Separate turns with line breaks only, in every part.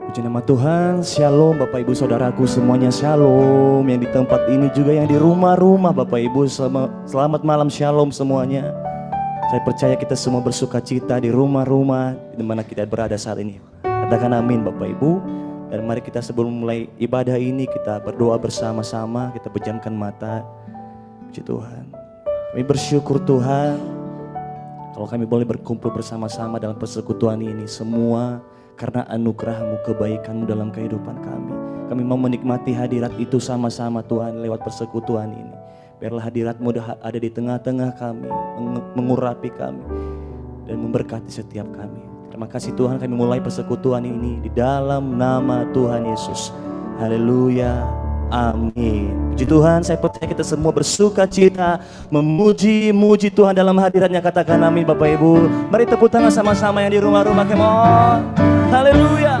Puji nama Tuhan, shalom Bapak Ibu Saudaraku semuanya, shalom. Yang di tempat ini juga yang di rumah-rumah Bapak Ibu, selamat malam, shalom semuanya. Saya percaya kita semua bersuka cita di rumah-rumah di mana kita berada saat ini. Katakan amin Bapak Ibu. Dan mari kita sebelum mulai ibadah ini kita berdoa bersama-sama, kita pejamkan mata. Puji Tuhan. Kami bersyukur Tuhan kalau kami boleh berkumpul bersama-sama dalam persekutuan ini semua karena anugerah-Mu, kebaikan-Mu dalam kehidupan kami. Kami mau menikmati hadirat itu sama-sama Tuhan lewat persekutuan ini. Biarlah hadirat-Mu ada di tengah-tengah kami, mengurapi kami dan memberkati setiap kami. Terima kasih Tuhan, kami mulai persekutuan ini di dalam nama Tuhan Yesus. Haleluya, amin. Puji Tuhan, saya percaya kita semua bersuka cita memuji-muji Tuhan dalam hadiratnya. Katakan amin Bapak Ibu. Mari tepuk tangan sama-sama yang di rumah-rumah. Come on. Haleluya.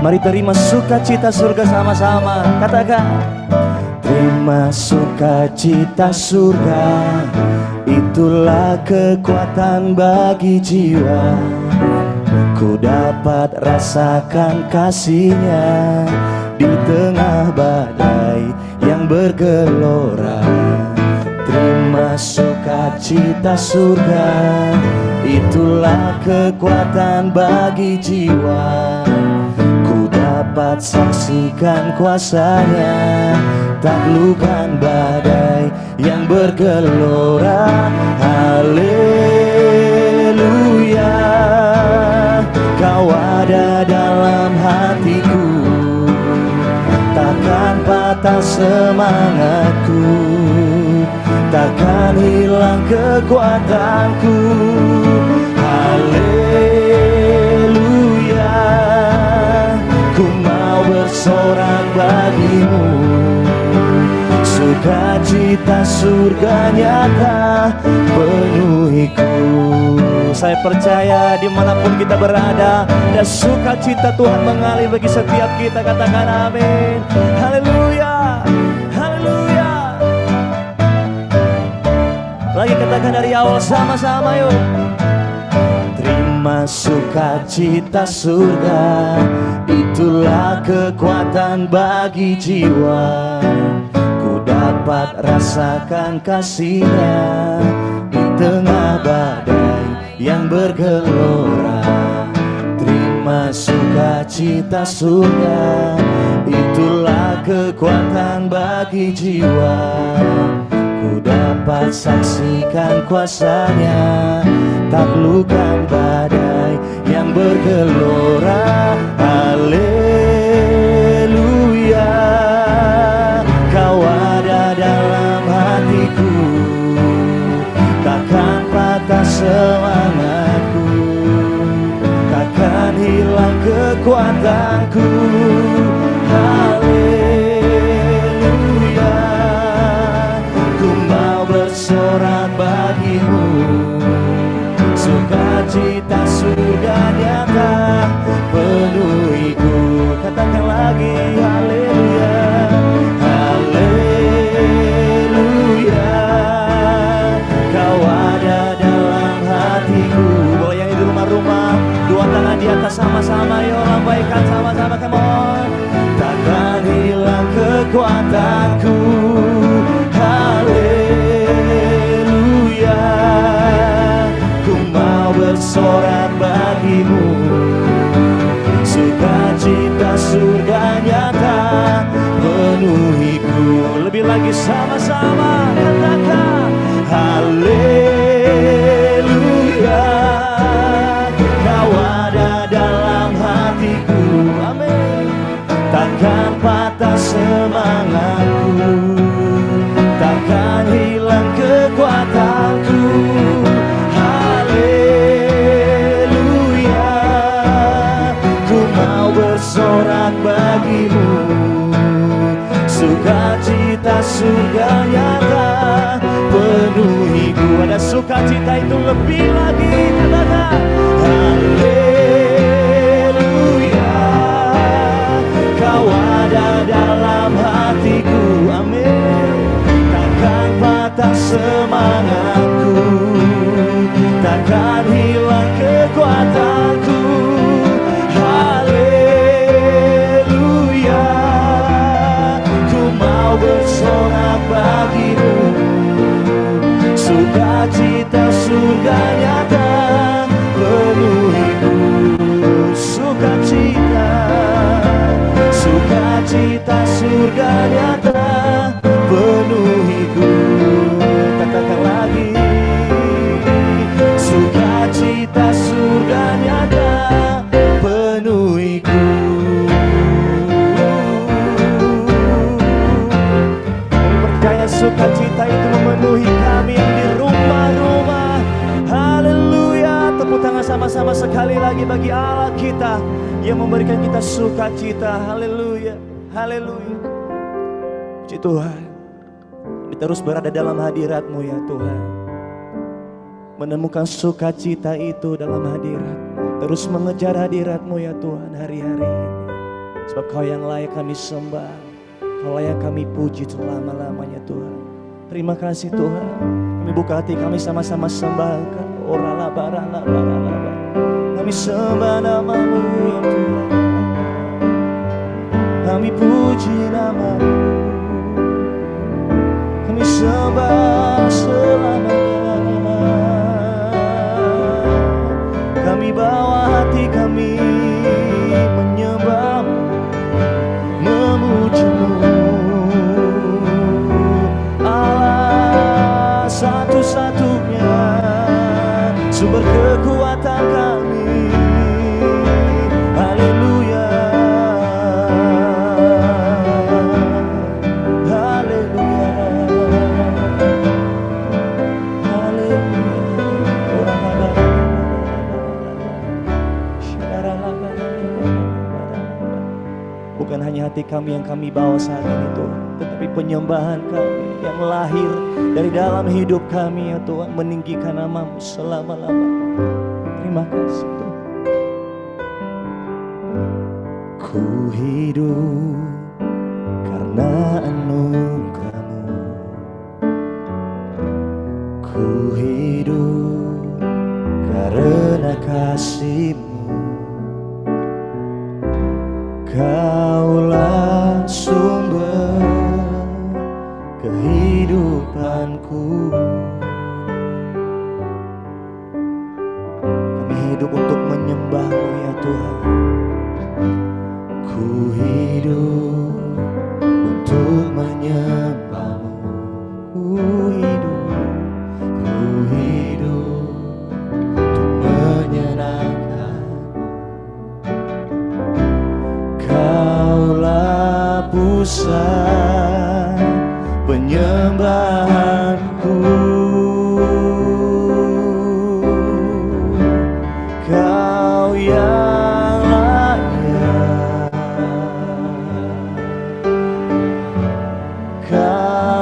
Mari terima sukacita surga sama-sama. Katakan, terima sukacita surga, itulah kekuatan bagi jiwa. Ku dapat rasakan kasih-Nya di tengah badai yang bergelora. Terima sukacita surga, itulah kekuatan bagi jiwa. Ku dapat saksikan kuasa-Nya, taklukkan badai yang bergelora. Haleluya, Kau ada dalam hatiku, takkan patah semangatku, takkan hilang kekuatanku. Haleluya, ku mau bersorak bagimu, sukacita surga nyata penuhiku. Saya percaya dimanapun kita berada, ada sukacita Tuhan mengalir bagi setiap kita. Katakan amin. Haleluya, haleluya. Lagi katakan dari awal sama-sama yuk. Terima sukacita surga, itulah kekuatan bagi jiwa. Ku dapat rasakan kasih-Nya di tengah badai yang bergelora. Terima sukacita surga, itulah kekuatan bagi jiwa. Ku dapat saksikan kuasa-Nya, taklukkan badai yang bergelora. Haleluya, Kau ada dalam hatiku, takkan patah semangatku, takkan hilang kekuatanku. Haleluya, ku mau bersorak bagimu, sukacita surga nyata penuhiku. Katakan lagi, haleluya, haleluya, Kau ada dalam hatiku. Boleh yang di rumah-rumah, dua tangan di atas sama-sama, yuk lambaikan sama-sama, come on. Takkan hilang kekuatanku. Haleluya, ku mau bersorak bagimu, sukacita surga nyata penuhiku. Lebih lagi sama-sama katakan haleluya, Kau ada dalam hatiku, amin. Takkan patah semangatku, takkan hilang kekuatanku. Haleluya, ku mau bersorak bagimu, sukacita surga nyata penuhiku. Ada sukacita itu lebih lagi, katakan haleluya, Kau ada dalam hatiku, amin. Takkan patah tak semangatku, takkan hilang kekuatanku. Haleluya, ku mau bersorak bagimu, sukacita surga nyata penuhiku. Sukacita, sukacita surga nyata penuhiku. Katakan lagi, sukacita surga nyata penuhiku. Kami percaya sukacita itu memenuhi kami yang di rumah-rumah. Haleluya. Tepuk tangan sama-sama sekali lagi bagi Allah kita yang memberikan kita sukacita. Haleluya, haleluya. Puji Tuhan, kami terus berada dalam hadirat-Mu ya Tuhan, menemukan sukacita itu dalam hadirat-Mu, terus mengejar hadirat-Mu ya Tuhan hari-hari ini. Sebab Kau yang layak kami sembah, Kau layak kami puji selama-lamanya Tuhan. Terima kasih Tuhan. Kami buka hati kami sama-sama sembah Engkau. Kami sembah nama-Mu ya Tuhan, kami puji nama-Mu, kami sembah selamanya. Kami bawa hati kami menyembah-Mu, memuji-Mu, Allah satu-satunya sumber kekuatan kami. Haleluya, haleluya, haleluya. Bukan hanya hati kami yang kami bawa saat ini Tuhan, tetapi penyembahan kami yang lahir dari dalam hidup kami ya Tuhan, meninggikan nama-Mu selama-lamanya. Terima kasih Tuhan. Ku hidup karena anugerah-Mu, ku hidup karena kasih-Mu. Kaulah sumber kehidupanku. Kami hidup untuk menyembah-Mu ya Tuhan. Ku hidup untuk menyembah-Mu. Ku hidup untuk menyenangkan. Kaulah pusat penyembahanku, Kau yang layak, Kau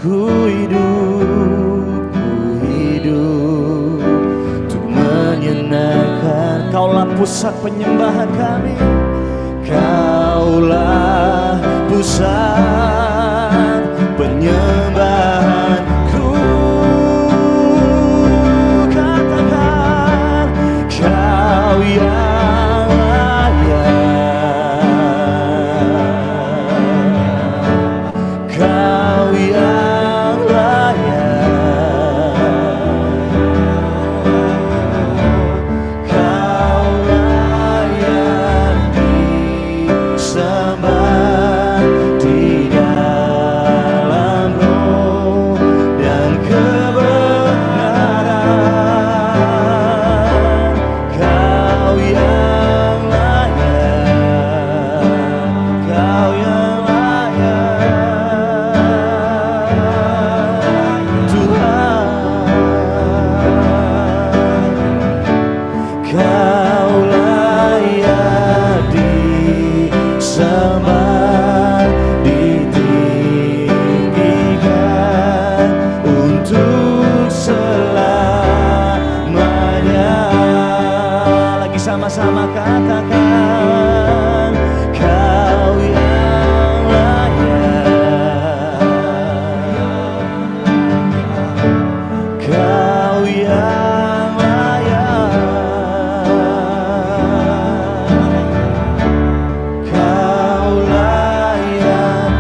Ku hidup untuk menyenangkan. Kaulah pusat penyembahan kami, Kaulah pusat penyembahanku. Katakan Kau yang layak, Kau yang layak, Kau layak disembah di dalam roh dan kebenaran. Kau yang layak, Kau yang layak, Tuhan. Kau layak disembah, ditinggikan untuk selamanya. Lagi sama-sama katakan Kau yang layak, Kau yang layak, Kau layak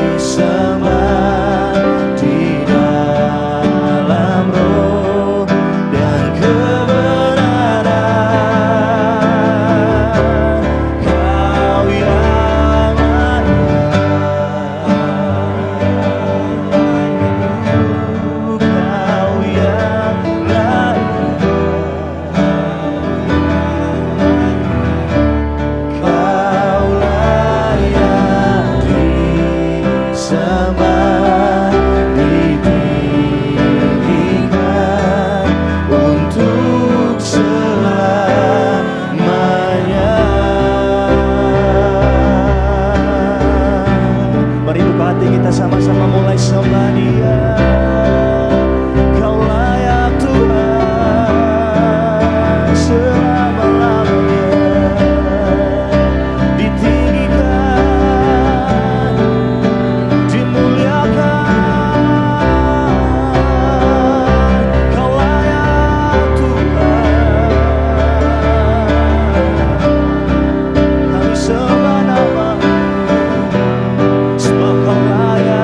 disembah di dalam roh dan kebenaran. Kau yang layak, Kau yang layak, Kau layak disembah, ditinggikan untuk selamanya. Mari buka hati kita sama-sama mulai sembah Dia. Kau layak Tuhan selama-lamanya, ditinggikan, dimuliakan. Kau layak Tuhan, kami sembah nama-Mu, sebab Kau layak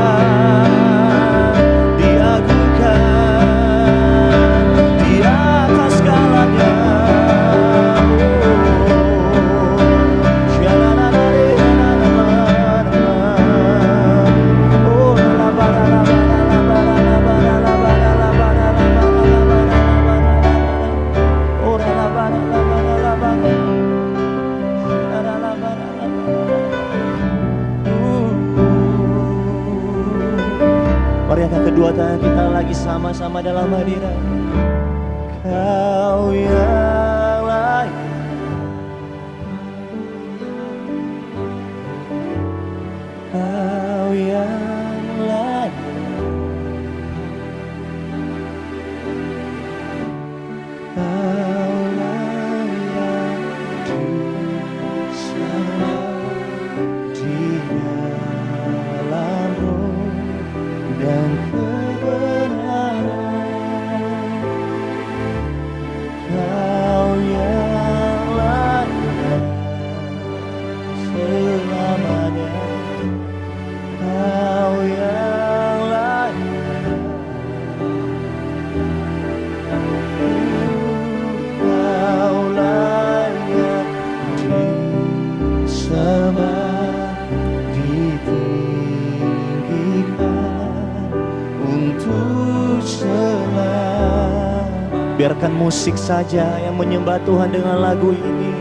diagungkan di atas segalanya. Mari angkat kedua tangan kita lagi sama-sama dalam hadirat. Kau yang layak, Kau yang layak, Kau layak disembah di dalam roh dan kebenaran. Kau yang layak selamanya, Kau yang layak, Kau layak disembah, ditinggikan untuk selamanya. Biarkan musik saja yang menyembah Tuhan dengan lagu ini.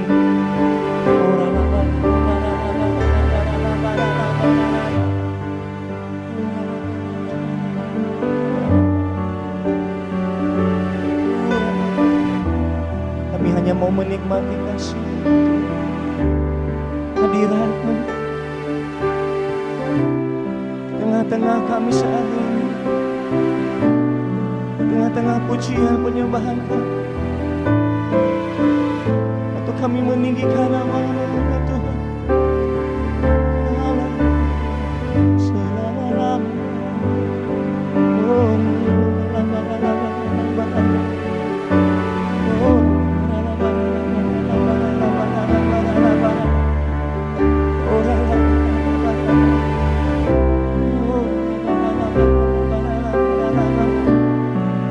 Kami hanya mau menikmati kasih hadirat-Mu dengan tengah-tengah kami saat ini, di tengah-tengah pujian penyembahan kami, untuk kami meninggikan nama-Mu ya Tuhan. Selama-lamanya. Oh,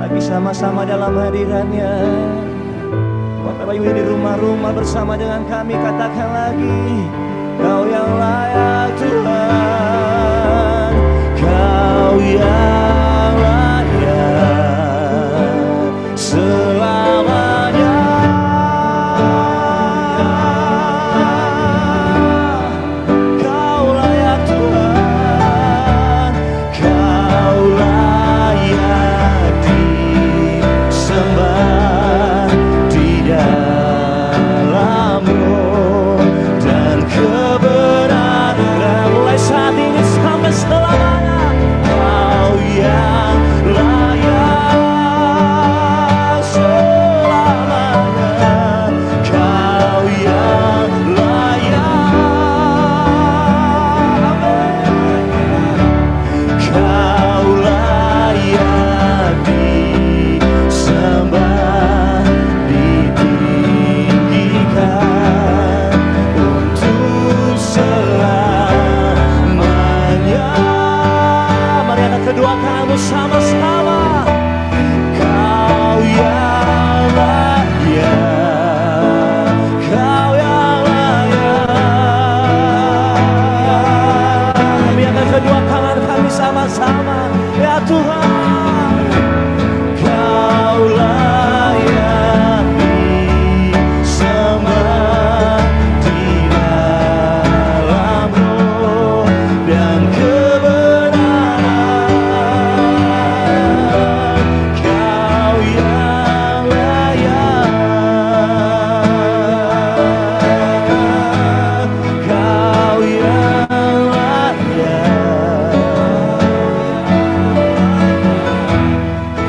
lagi sama-sama dalam hadirannya. Bapak Ibu di rumah-rumah bersama dengan kami, katakan lagi, Kau yang layak Tuhan, Kau yang layak selamanya. Kau layak Tuhan, Kau layak disembah di dalam-Mu dan kebenaran mulai saat ini sampai selamanya. Kau yang layak selamanya, Kau yang layak, Kau layak disembah, ditinggikan untuk selamanya. Mari angkat kedua tanganmu sama-sama. Kau yang layak, Kau yang layak. Kami angkat kedua tangan kami sama-sama. Ya Tuhan, Kau layak disembah di dalam-Mu dan kebenaran. Kau yang layak, Kau yang layak,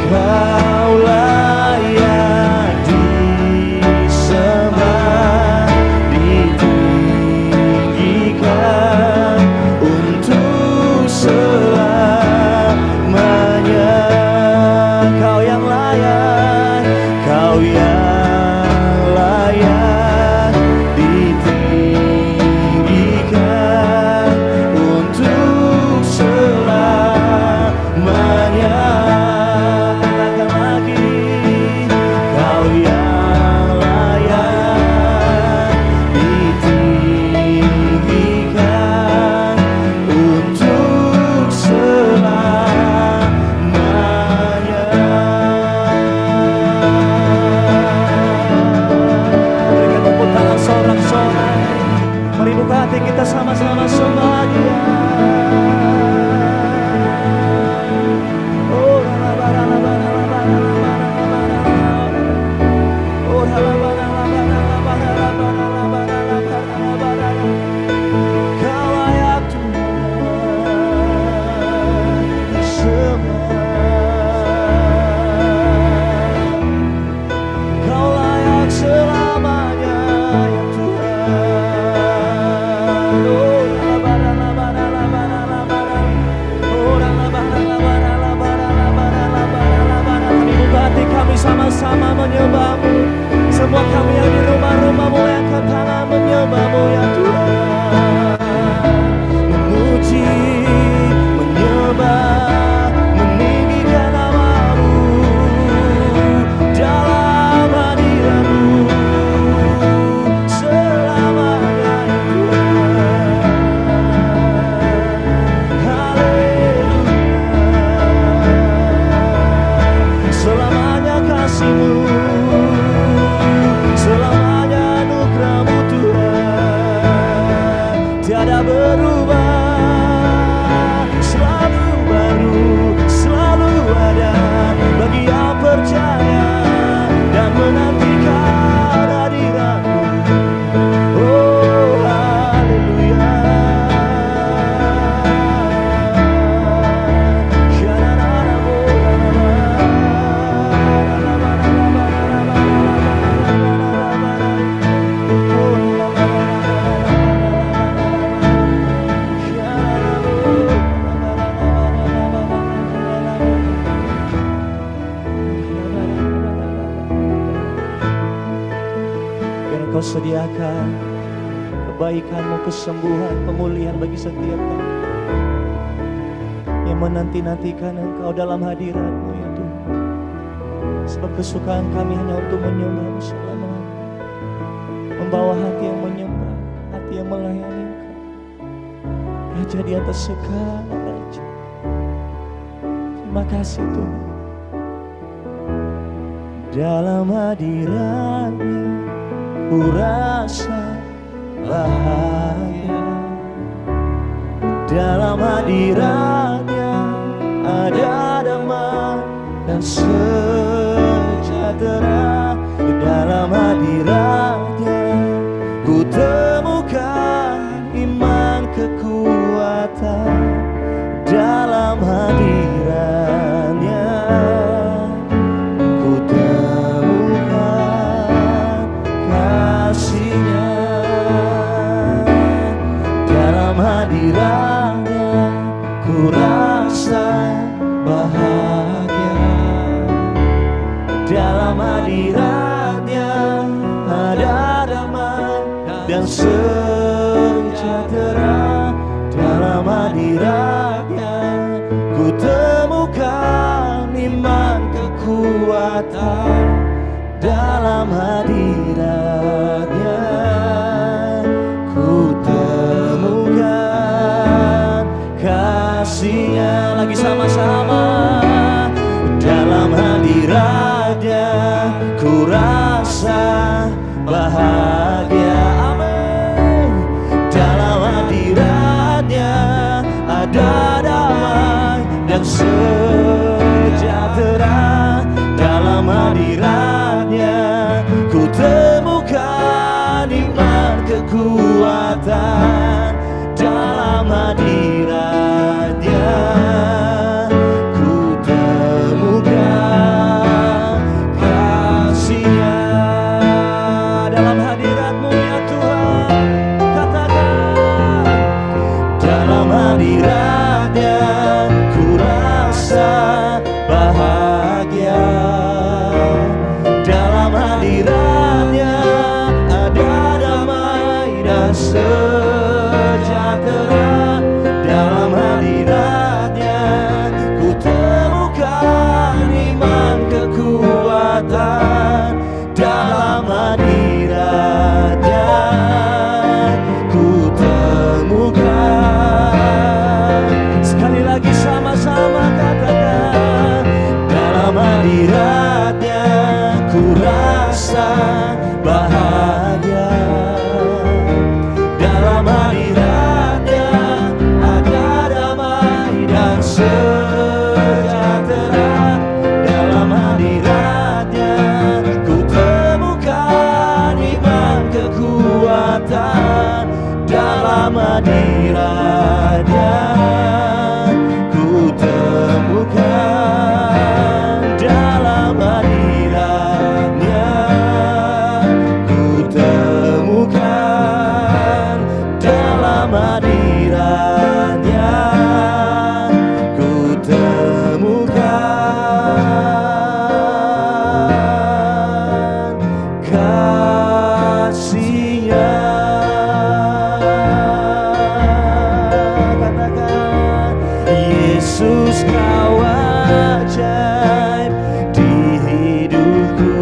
Kau layak disembah, ditinggikan untuk selamanya. Kau yang layak, Kau yang layak ditinggikan untuk selamanya. Katakan lagi, Kau yang layak ditinggikan untuk selamanya. Berikan tepuk tangan sorak-sorai. Mari buka hati kita sama-sama sembah Dia. Oh, Kau layak Tuhan disembah, Kau layak selamanya ya Tuhan. Oh, sediakan kebaikan-Mu, kesembuhan, pemulihan bagi setiap kami yang menanti-nantikan Engkau dalam hadirat-Mu ya Tuhan. Sebab kesukaan kami hanya untuk menyembah-Mu selama-lamanya, membawa hati yang menyembah, hati yang melayani Engkau, Raja di atas segala raja. Terima kasih Tuhan. Dalam hadirat-Nya ku rasa bahagia. Dalam hadirat-Nya ada damai dan sejahtera. Dalam hadirat-Nya ku temukan iman kekuatan. Dalam hadirat-Nya ku temukan kasih-Nya. Dalam hadirat-Nya ku rasa bahagia. Dalam hadirat-Nya ada damai dan sejahtera. Dalam hadirat-Nya ku temukan iman kekuatan. Dalam hadirat-Nya ku temukan kasih-Nya. Lagi sama-sama. Dalam hadirat-Nya ku rasa bahagia. Amin. Dalam hadirat-Nya ada damai dan sejahtera. Dalam hadirat-Nya ku temukan iman kekuatan. Dalam hadirat-Nya ku temukan kasih-Nya. Dalam hadirat-Mu ya Tuhan, katakan. Dalam hadirat-Nya ku rasa bahagia. Dalam hadirat-Nya ada damai dan sejahtera. Dalam hadirat-Nya ku temukan iman kekuatan. Dalam hadirat-Nya ku temukan. Sekali lagi sama-sama katakan. Dalam hadirat-Nya ku rasa bahagia. Dalam hadirat-Nya ada damai dan sejahtera. Dalam hadirat-Nya ku temukan iman kekuatan. Dalam hadirat-Nya ku temukan. Dalam hadirat-Nya ku temukan. Dalam hadirat-Nya ku temukan kasih-Nya. Katakan, Yesus Kau ajaib di hidupku.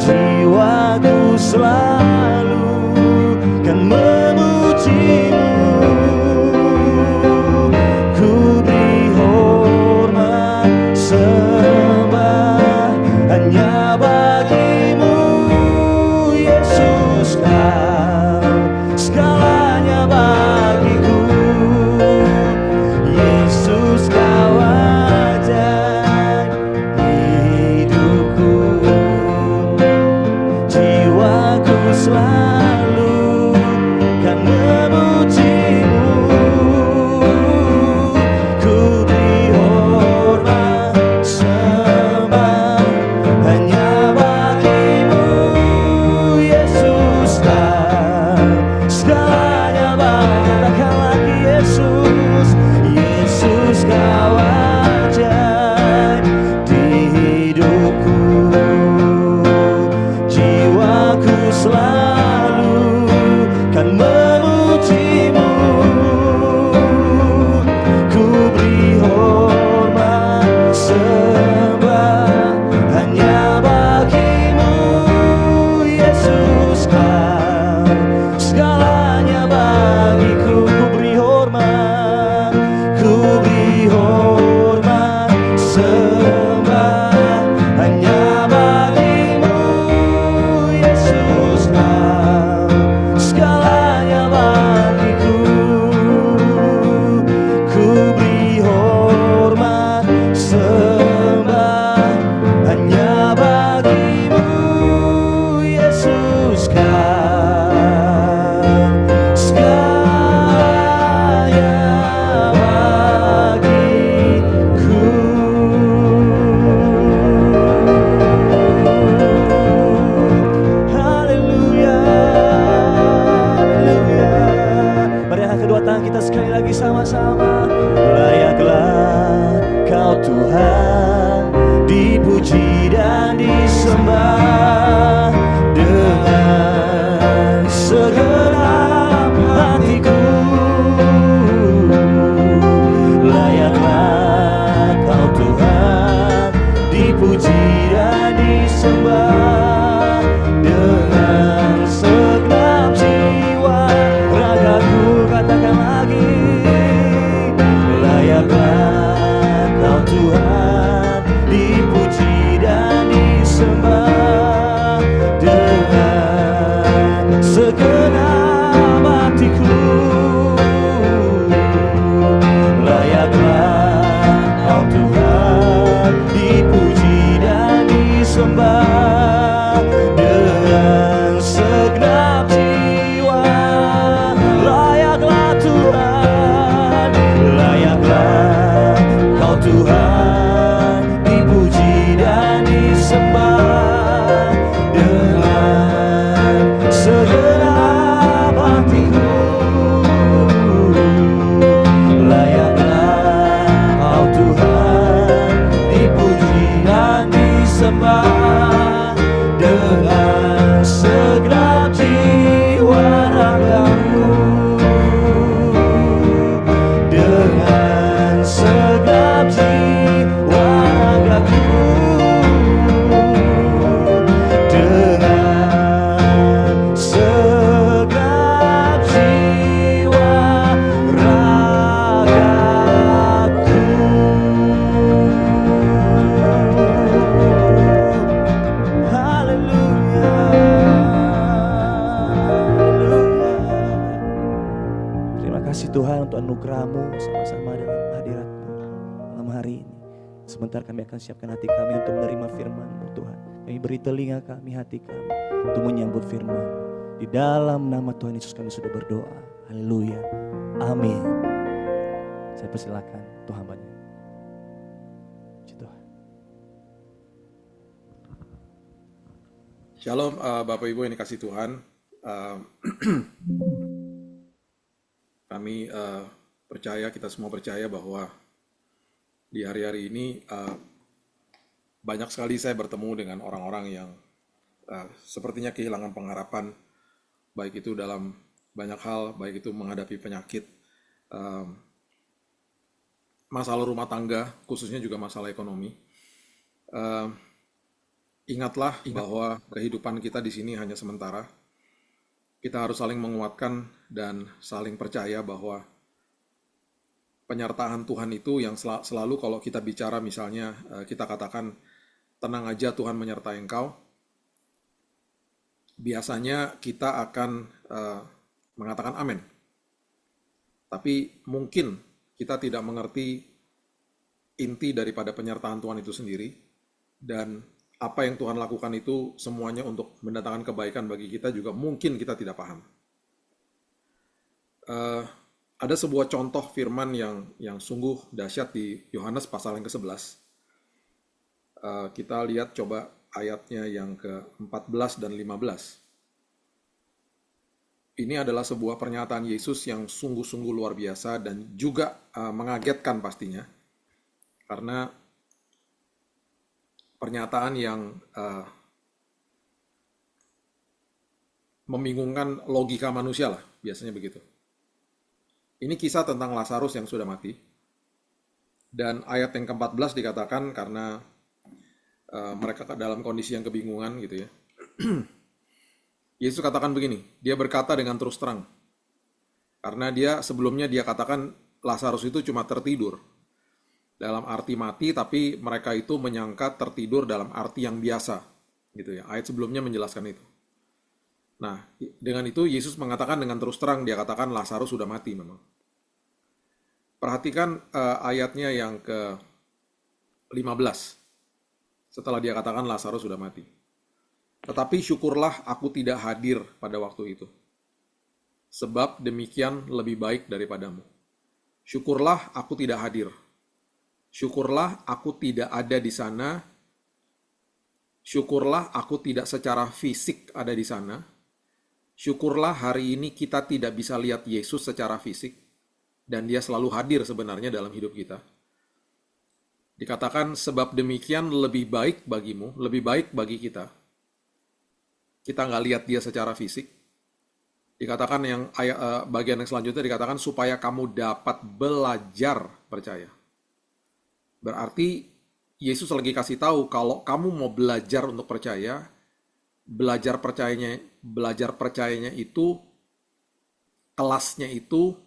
Jiwaku selalu kan memuji-Mu. Ku beri hormat sembah hanya bagi-Mu. Yesus Kau segalanya bagiku. Yesus Kau ajaib di hidupku. Jiwaku selalu kan memuji. kasih Tuhan untuk anugerah-Mu sama-sama dalam hadirat-Mu malam hari ini. Sebentar kami akan siapkan hati kami untuk menerima firman-Mu Tuhan. Kami beri telinga kami, hati kami untuk menyambut firman. Di dalam nama Tuhan Yesus kami sudah berdoa. Haleluya. Amin. Saya persilakan Tuhan hambanya. Puji Tuhan.
Shalom Bapak Ibu yang dikasih Tuhan. Kami percaya, kita semua percaya bahwa di hari-hari ini banyak sekali saya bertemu dengan orang-orang yang sepertinya kehilangan pengharapan, baik itu dalam banyak hal, baik itu menghadapi penyakit, masalah rumah tangga, khususnya juga masalah ekonomi. Ingatlah bahwa kehidupan kita di sini hanya sementara. Kita harus saling menguatkan dan saling percaya bahwa penyertaan Tuhan itu yang selalu kalau kita bicara misalnya kita katakan tenang aja Tuhan menyertai engkau. Biasanya kita akan mengatakan amin. Tapi mungkin kita tidak mengerti inti daripada penyertaan Tuhan itu sendiri, dan apa yang Tuhan lakukan itu semuanya untuk mendatangkan kebaikan bagi kita juga mungkin kita tidak paham. Ada sebuah contoh firman yang sungguh dahsyat di Yohanes pasal yang ke-11. Kita lihat coba ayatnya yang ke-14 dan 15. Ini adalah sebuah pernyataan Yesus yang sungguh-sungguh luar biasa dan juga mengagetkan pastinya. Karena pernyataan yang membingungkan logika manusia lah, biasanya begitu. Ini kisah tentang Lazarus yang sudah mati. Dan ayat yang ke-14 dikatakan karena mereka dalam kondisi yang kebingungan gitu ya. Yesus katakan begini, dia berkata dengan terus terang. Karena sebelumnya dia katakan Lazarus itu cuma tertidur. Dalam arti mati, tapi mereka itu menyangka tertidur dalam arti yang biasa. Gitu ya. Ayat sebelumnya menjelaskan itu. Nah, dengan itu Yesus mengatakan dengan terus terang, dia katakan Lazarus sudah mati memang. Perhatikan ayatnya yang ke-15. Setelah dia katakan Lazarus sudah mati. Tetapi syukurlah aku tidak hadir pada waktu itu. Sebab demikian lebih baik daripadamu. Syukurlah aku tidak hadir. Syukurlah aku tidak ada di sana. Syukurlah aku tidak secara fisik ada di sana. Syukurlah hari ini kita tidak bisa lihat Yesus secara fisik. Dan dia selalu hadir sebenarnya dalam hidup kita. Dikatakan sebab demikian lebih baik bagimu, lebih baik bagi kita. Kita nggak lihat dia secara fisik. Dikatakan yang bagian yang selanjutnya dikatakan supaya kamu dapat belajar percaya. Berarti Yesus lagi kasih tahu kalau kamu mau belajar untuk percaya, belajar percayanya itu, kelasnya itu,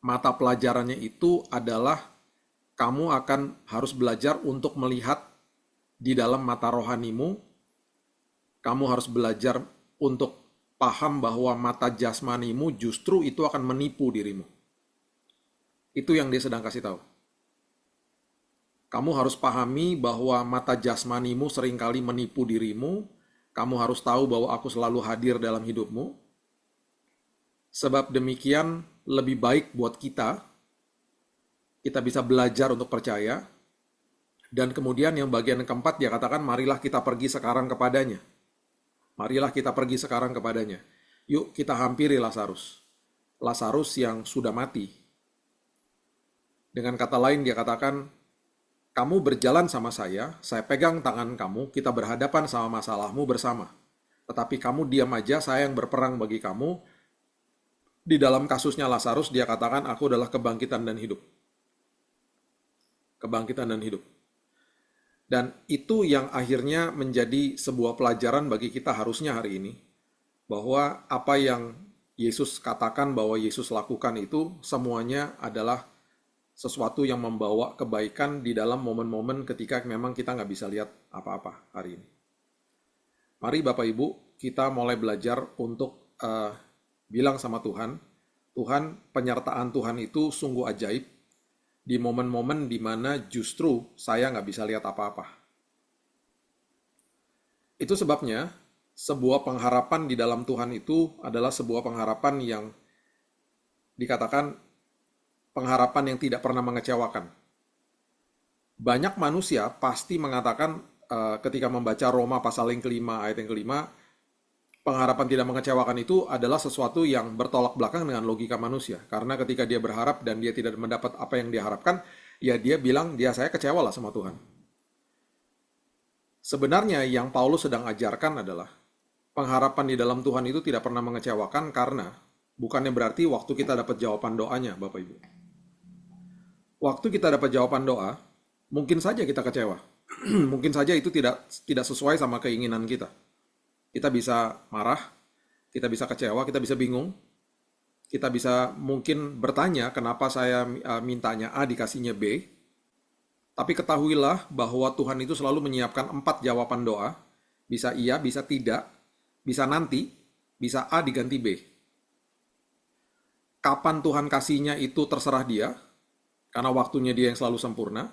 mata pelajarannya itu adalah kamu akan harus belajar untuk melihat di dalam mata rohanimu. Kamu harus belajar untuk paham bahwa mata jasmanimu justru itu akan menipu dirimu. Itu yang dia sedang kasih tahu. Kamu harus pahami bahwa mata jasmanimu seringkali menipu dirimu. Kamu harus tahu bahwa aku selalu hadir dalam hidupmu. Sebab demikian lebih baik buat kita bisa belajar untuk percaya. Dan kemudian yang bagian yang keempat dia katakan, marilah kita pergi sekarang kepadanya. Marilah kita pergi sekarang kepadanya. Yuk kita hampiri Lazarus. Lazarus yang sudah mati. Dengan kata lain dia katakan, kamu berjalan sama saya pegang tangan kamu, kita berhadapan sama masalahmu bersama. Tetapi kamu diam aja, saya yang berperang bagi kamu. Di dalam kasusnya Lazarus, dia katakan, aku adalah kebangkitan dan hidup. Kebangkitan dan hidup. Dan itu yang akhirnya menjadi sebuah pelajaran bagi kita harusnya hari ini. Bahwa apa yang Yesus katakan, bahwa Yesus lakukan itu, semuanya adalah sesuatu yang membawa kebaikan di dalam momen-momen ketika memang kita nggak bisa lihat apa-apa hari ini. Mari Bapak Ibu, kita mulai belajar untuk bilang sama Tuhan, Tuhan, penyertaan Tuhan itu sungguh ajaib di momen-momen di mana justru saya nggak bisa lihat apa-apa. Itu sebabnya sebuah pengharapan di dalam Tuhan itu adalah sebuah pengharapan yang dikatakan pengharapan yang tidak pernah mengecewakan. Banyak manusia pasti mengatakan ketika membaca Roma pasal yang kelima, ayat yang kelima, pengharapan tidak mengecewakan itu adalah sesuatu yang bertolak belakang dengan logika manusia. Karena ketika dia berharap dan dia tidak mendapat apa yang dia harapkan, ya dia bilang, saya kecewa lah sama Tuhan. Sebenarnya yang Paulus sedang ajarkan adalah pengharapan di dalam Tuhan itu tidak pernah mengecewakan karena bukannya berarti waktu kita dapat jawaban doanya, Bapak Ibu. Waktu kita dapat jawaban doa, mungkin saja kita kecewa. Mungkin saja itu tidak sesuai sama keinginan kita. Kita bisa marah, kita bisa kecewa, kita bisa bingung. Kita bisa mungkin bertanya kenapa saya mintanya A dikasihnya B. Tapi ketahuilah bahwa Tuhan itu selalu menyiapkan 4 jawaban doa. Bisa iya, bisa tidak, bisa nanti, bisa A diganti B. Kapan Tuhan kasihnya itu terserah dia, karena waktunya dia yang selalu sempurna.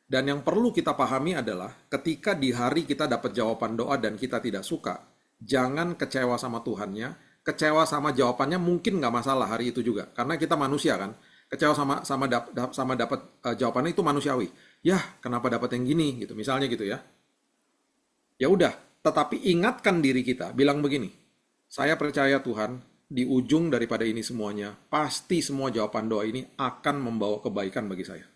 Dan yang perlu kita pahami adalah ketika di hari kita dapat jawaban doa dan kita tidak suka, jangan kecewa sama Tuhannya, kecewa sama jawabannya mungkin nggak masalah hari itu juga. Karena kita manusia kan, kecewa sama dapat jawabannya itu manusiawi. Ya, kenapa dapat yang gini gitu, misalnya gitu ya. Ya udah, tetapi ingatkan diri kita, bilang begini, saya percaya Tuhan, di ujung daripada ini semuanya, pasti semua jawaban doa ini akan membawa kebaikan bagi saya.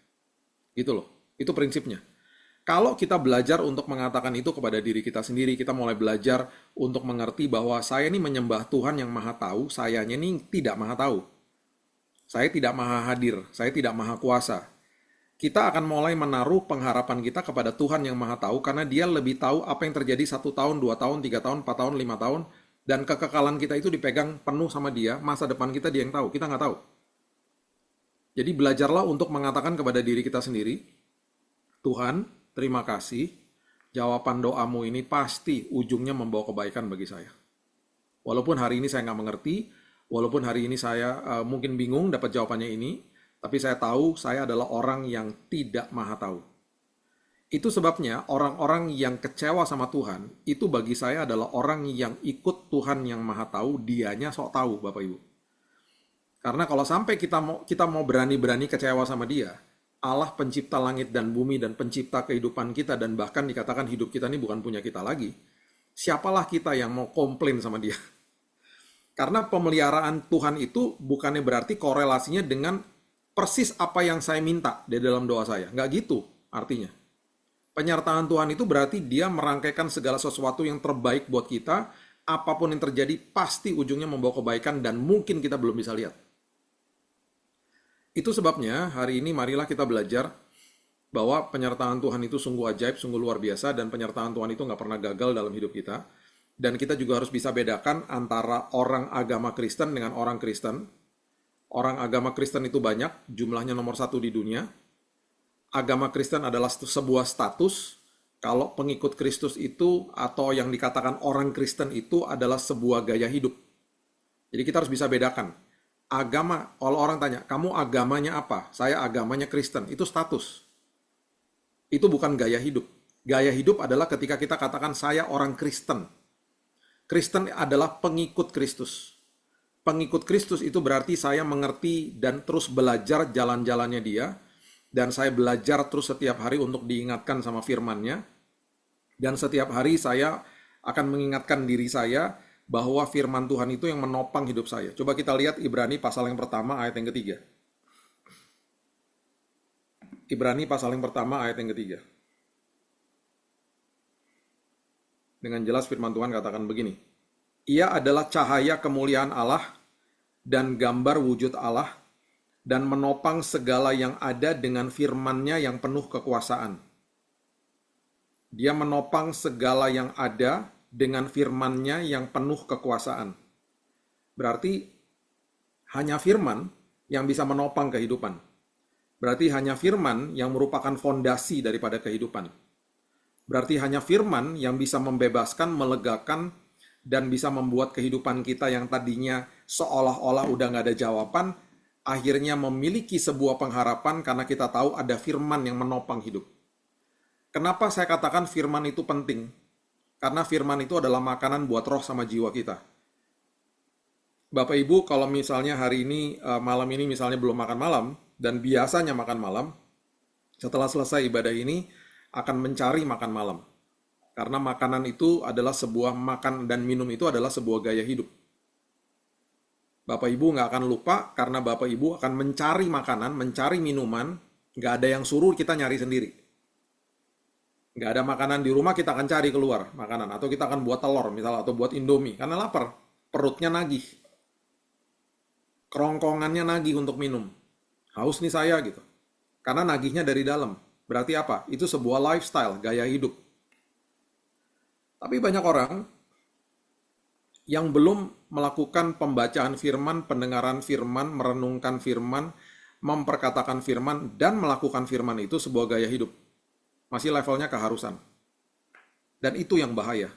Gitu loh. Itu prinsipnya. Kalau kita belajar untuk mengatakan itu kepada diri kita sendiri, kita mulai belajar untuk mengerti bahwa saya ini menyembah Tuhan yang maha tahu, sayanya ini tidak maha tahu. Saya tidak maha hadir, saya tidak maha kuasa. Kita akan mulai menaruh pengharapan kita kepada Tuhan yang maha tahu, karena dia lebih tahu apa yang terjadi 1 tahun, 2 tahun, 3 tahun, 4 tahun, 5 tahun, dan kekekalan kita itu dipegang penuh sama dia, masa depan kita dia yang tahu, kita nggak tahu. Jadi belajarlah untuk mengatakan kepada diri kita sendiri, Tuhan, terima kasih, jawaban doamu ini pasti ujungnya membawa kebaikan bagi saya. Walaupun hari ini saya nggak mengerti, walaupun hari ini saya mungkin bingung dapat jawabannya ini, tapi saya tahu saya adalah orang yang tidak maha tahu. Itu sebabnya orang-orang yang kecewa sama Tuhan, itu bagi saya adalah orang yang ikut Tuhan yang maha tahu, dianya sok tahu, Bapak Ibu. Karena kalau sampai kita mau berani-berani kecewa sama dia, Allah pencipta langit dan bumi dan pencipta kehidupan kita dan bahkan dikatakan hidup kita ini bukan punya kita lagi. Siapalah kita yang mau komplain sama dia? Karena pemeliharaan Tuhan itu bukannya berarti korelasinya dengan persis apa yang saya minta di dalam doa saya. Nggak gitu artinya. Penyertaan Tuhan itu berarti dia merangkaikan segala sesuatu yang terbaik buat kita. Apapun yang terjadi pasti ujungnya membawa kebaikan dan mungkin kita belum bisa lihat. Itu sebabnya hari ini marilah kita belajar bahwa penyertaan Tuhan itu sungguh ajaib, sungguh luar biasa, dan penyertaan Tuhan itu nggak pernah gagal dalam hidup kita. Dan kita juga harus bisa bedakan antara orang agama Kristen dengan orang Kristen. Orang agama Kristen itu banyak, jumlahnya nomor 1 di dunia. Agama Kristen adalah sebuah status. Kalau pengikut Kristus itu atau yang dikatakan orang Kristen itu adalah sebuah gaya hidup. Jadi kita harus bisa bedakan. Agama, kalau orang tanya, kamu agamanya apa? Saya agamanya Kristen. Itu status. Itu bukan gaya hidup. Gaya hidup adalah ketika kita katakan saya orang Kristen. Kristen adalah pengikut Kristus. Pengikut Kristus itu berarti saya mengerti dan terus belajar jalan-jalannya dia. Dan saya belajar terus setiap hari untuk diingatkan sama firman-Nya. Dan setiap hari saya akan mengingatkan diri saya bahwa firman Tuhan itu yang menopang hidup saya. Coba kita lihat Ibrani pasal yang pertama ayat yang ketiga. Ibrani pasal yang pertama ayat yang ketiga. Dengan jelas firman Tuhan katakan begini. Ia adalah cahaya kemuliaan Allah dan gambar wujud Allah dan menopang segala yang ada dengan firman-Nya yang penuh kekuasaan. Dia menopang segala yang ada dengan firman-Nya yang penuh kekuasaan. Berarti hanya firman yang bisa menopang kehidupan. Berarti hanya firman yang merupakan fondasi daripada kehidupan. Berarti hanya firman yang bisa membebaskan, melegakan, dan bisa membuat kehidupan kita yang tadinya seolah-olah udah nggak ada jawaban, akhirnya memiliki sebuah pengharapan karena kita tahu ada firman yang menopang hidup. Kenapa saya katakan firman itu penting? Karena firman itu adalah makanan buat roh sama jiwa kita. Bapak Ibu, kalau misalnya hari ini, malam ini misalnya belum makan malam, dan biasanya makan malam, setelah selesai ibadah ini, akan mencari makan malam. Karena makanan itu adalah sebuah makan dan minum itu adalah sebuah gaya hidup. Bapak Ibu nggak akan lupa karena Bapak Ibu akan mencari makanan, mencari minuman, nggak ada yang suruh kita nyari sendiri. Nggak ada makanan di rumah kita akan cari keluar makanan. Atau kita akan buat telur misalnya atau buat indomie. Karena lapar, perutnya nagih. Kerongkongannya nagih untuk minum. Haus nih saya gitu. Karena nagihnya dari dalam. Berarti apa? Itu sebuah lifestyle, gaya hidup. Tapi banyak orang yang belum melakukan pembacaan firman, pendengaran firman, merenungkan firman, memperkatakan firman, dan melakukan firman itu sebuah gaya hidup. Masih levelnya keharusan. Dan itu yang bahaya.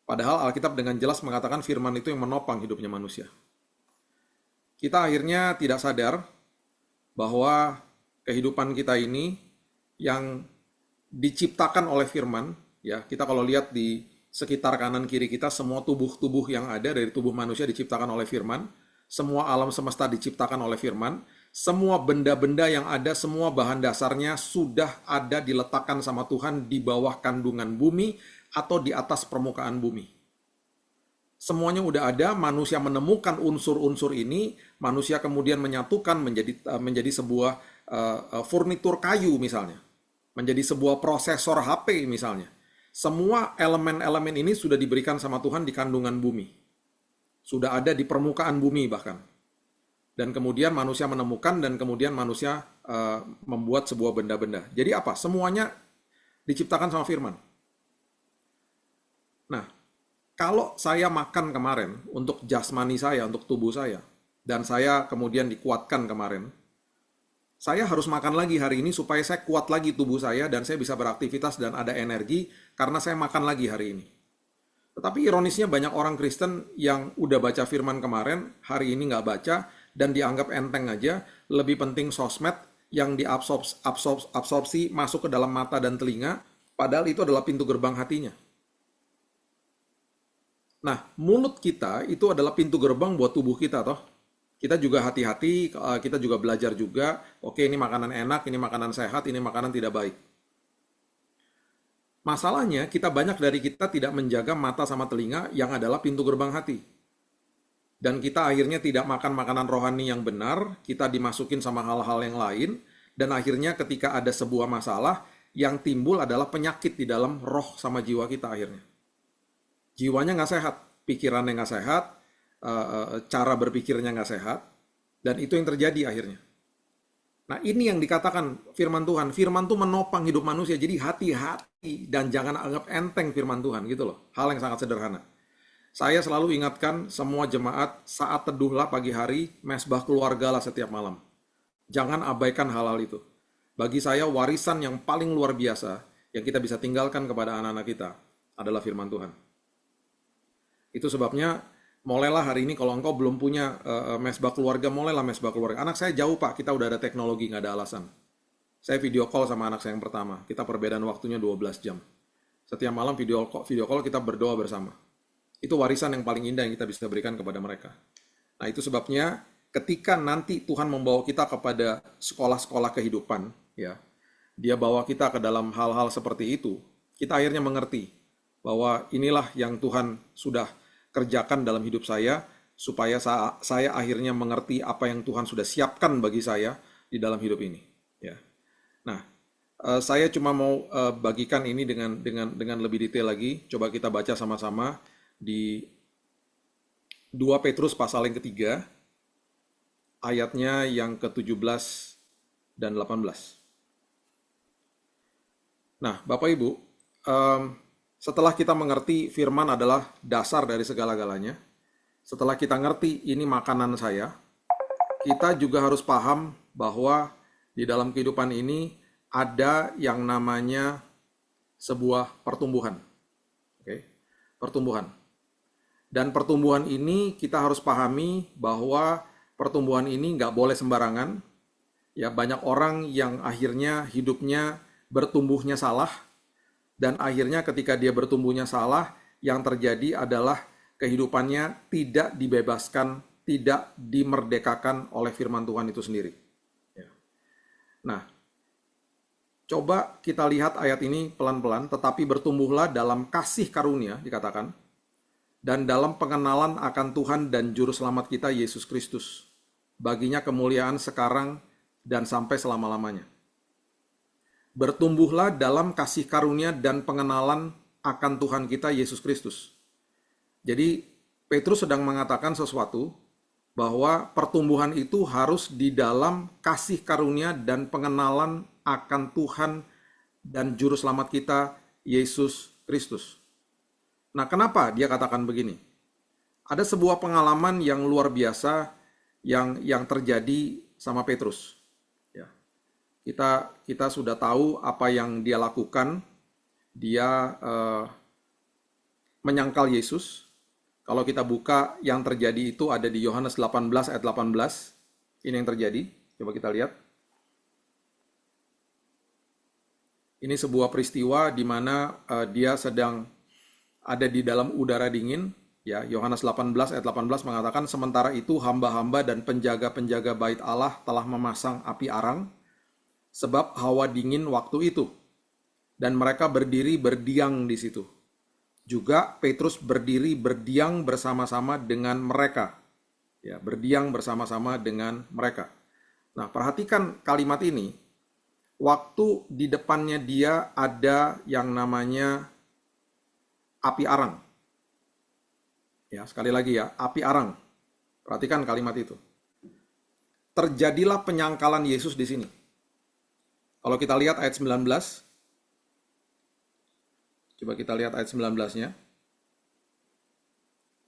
Padahal Alkitab dengan jelas mengatakan firman itu yang menopang hidupnya manusia. Kita akhirnya tidak sadar bahwa kehidupan kita ini yang diciptakan oleh firman, ya, kita kalau lihat di sekitar kanan kiri kita, semua tubuh-tubuh yang ada dari tubuh manusia diciptakan oleh firman, semua alam semesta diciptakan oleh firman, semua benda-benda yang ada, semua bahan dasarnya sudah ada diletakkan sama Tuhan di bawah kandungan bumi atau di atas permukaan bumi. Semuanya udah ada, manusia menemukan unsur-unsur ini, manusia kemudian menyatukan menjadi sebuah furnitur kayu misalnya, menjadi sebuah prosesor HP misalnya. Semua elemen-elemen ini sudah diberikan sama Tuhan di kandungan bumi. Sudah ada di permukaan bumi bahkan. Dan kemudian manusia menemukan dan kemudian manusia membuat sebuah benda-benda. Jadi apa? Semuanya diciptakan sama firman. Nah, kalau saya makan kemarin untuk jasmani saya, untuk tubuh saya, dan saya kemudian dikuatkan kemarin, saya harus makan lagi hari ini supaya saya kuat lagi tubuh saya dan saya bisa beraktivitas dan ada energi karena saya makan lagi hari ini. Tetapi ironisnya banyak orang Kristen yang udah baca firman kemarin, hari ini nggak baca, dan dianggap enteng aja, lebih penting sosmed yang diabsorpsi masuk ke dalam mata dan telinga, padahal itu adalah pintu gerbang hatinya. Nah, mulut kita itu adalah pintu gerbang buat tubuh kita, toh. Kita juga hati-hati, kita juga belajar juga, oke ini makanan enak, ini makanan sehat, ini makanan tidak baik. Masalahnya, banyak dari kita tidak menjaga mata sama telinga yang adalah pintu gerbang hati. Dan kita akhirnya tidak makan makanan rohani yang benar, kita dimasukin sama hal-hal yang lain, dan akhirnya ketika ada sebuah masalah, yang timbul adalah penyakit di dalam roh sama jiwa kita akhirnya. Jiwanya nggak sehat, pikirannya nggak sehat, cara berpikirnya nggak sehat, dan itu yang terjadi akhirnya. Nah ini yang dikatakan firman Tuhan. Firman Tuhan menopang hidup manusia, jadi hati-hati dan jangan anggap enteng firman Tuhan gitu loh. Hal yang sangat sederhana. Saya selalu ingatkan semua jemaat saat teduhlah pagi hari, mesbah keluargalah setiap malam. Jangan abaikan hal-hal itu. Bagi saya warisan yang paling luar biasa yang kita bisa tinggalkan kepada anak-anak kita adalah firman Tuhan. Itu sebabnya mulailah hari ini kalau engkau belum punya mesbah keluarga, mulailah mesbah keluarga. Anak saya jauh Pak, kita udah ada teknologi, nggak ada alasan. Saya video call sama anak saya yang pertama, kita perbedaan waktunya 12 jam. Setiap malam video call kita berdoa bersama. Itu warisan yang paling indah yang kita bisa berikan kepada mereka. Nah itu sebabnya ketika nanti Tuhan membawa kita kepada sekolah-sekolah kehidupan, ya, Dia bawa kita ke dalam hal-hal seperti itu, kita akhirnya mengerti bahwa inilah yang Tuhan sudah kerjakan dalam hidup saya, supaya saya akhirnya mengerti apa yang Tuhan sudah siapkan bagi saya di dalam hidup ini. Ya. Nah, saya cuma mau bagikan ini dengan lebih detail lagi. Coba kita baca sama-sama di 2 Petrus pasal yang ketiga, ayatnya yang ke-17 dan 18. Nah, Bapak Ibu, setelah kita mengerti firman adalah dasar dari segala-galanya, setelah kita ngerti ini makanan saya, kita juga harus paham bahwa di dalam kehidupan ini ada yang namanya sebuah pertumbuhan. Oke? Pertumbuhan. Dan pertumbuhan ini kita harus pahami bahwa pertumbuhan ini nggak boleh sembarangan. Ya, banyak orang yang akhirnya hidupnya bertumbuhnya salah, dan akhirnya ketika dia bertumbuhnya salah, yang terjadi adalah kehidupannya tidak dibebaskan, tidak dimerdekakan oleh firman Tuhan itu sendiri. Ya. Nah, coba kita lihat ayat ini pelan-pelan, tetapi bertumbuhlah dalam kasih karunia, dikatakan, dan dalam pengenalan akan Tuhan dan Juru Selamat kita, Yesus Kristus. Baginya kemuliaan sekarang dan sampai selama-lamanya. Bertumbuhlah dalam kasih karunia dan pengenalan akan Tuhan kita, Yesus Kristus. Jadi, Petrus sedang mengatakan sesuatu, bahwa pertumbuhan itu harus di dalam kasih karunia dan pengenalan akan Tuhan dan Juru Selamat kita, Yesus Kristus. Nah, kenapa dia katakan begini? Ada sebuah pengalaman yang luar biasa yang terjadi sama Petrus. Ya. Kita sudah tahu apa yang dia lakukan. Dia menyangkal Yesus. Kalau kita buka yang terjadi itu ada di Yohanes 18 ayat 18. Ini yang terjadi. Coba kita lihat. Ini sebuah peristiwa di mana dia sedang ada di dalam udara dingin. Ya, Yohanes 18 ayat 18 mengatakan, sementara itu hamba-hamba dan penjaga-penjaga bait Allah telah memasang api arang, sebab hawa dingin waktu itu. Dan mereka berdiri berdiam di situ. Juga Petrus berdiri berdiam bersama-sama dengan mereka. Ya, berdiam bersama-sama dengan mereka. Nah, perhatikan kalimat ini. Waktu di depannya dia ada yang namanya api arang. Ya, sekali lagi ya, api arang. Perhatikan kalimat itu. Terjadilah penyangkalan Yesus di sini. Kalau kita lihat ayat 19, coba kita lihat ayat 19-nya.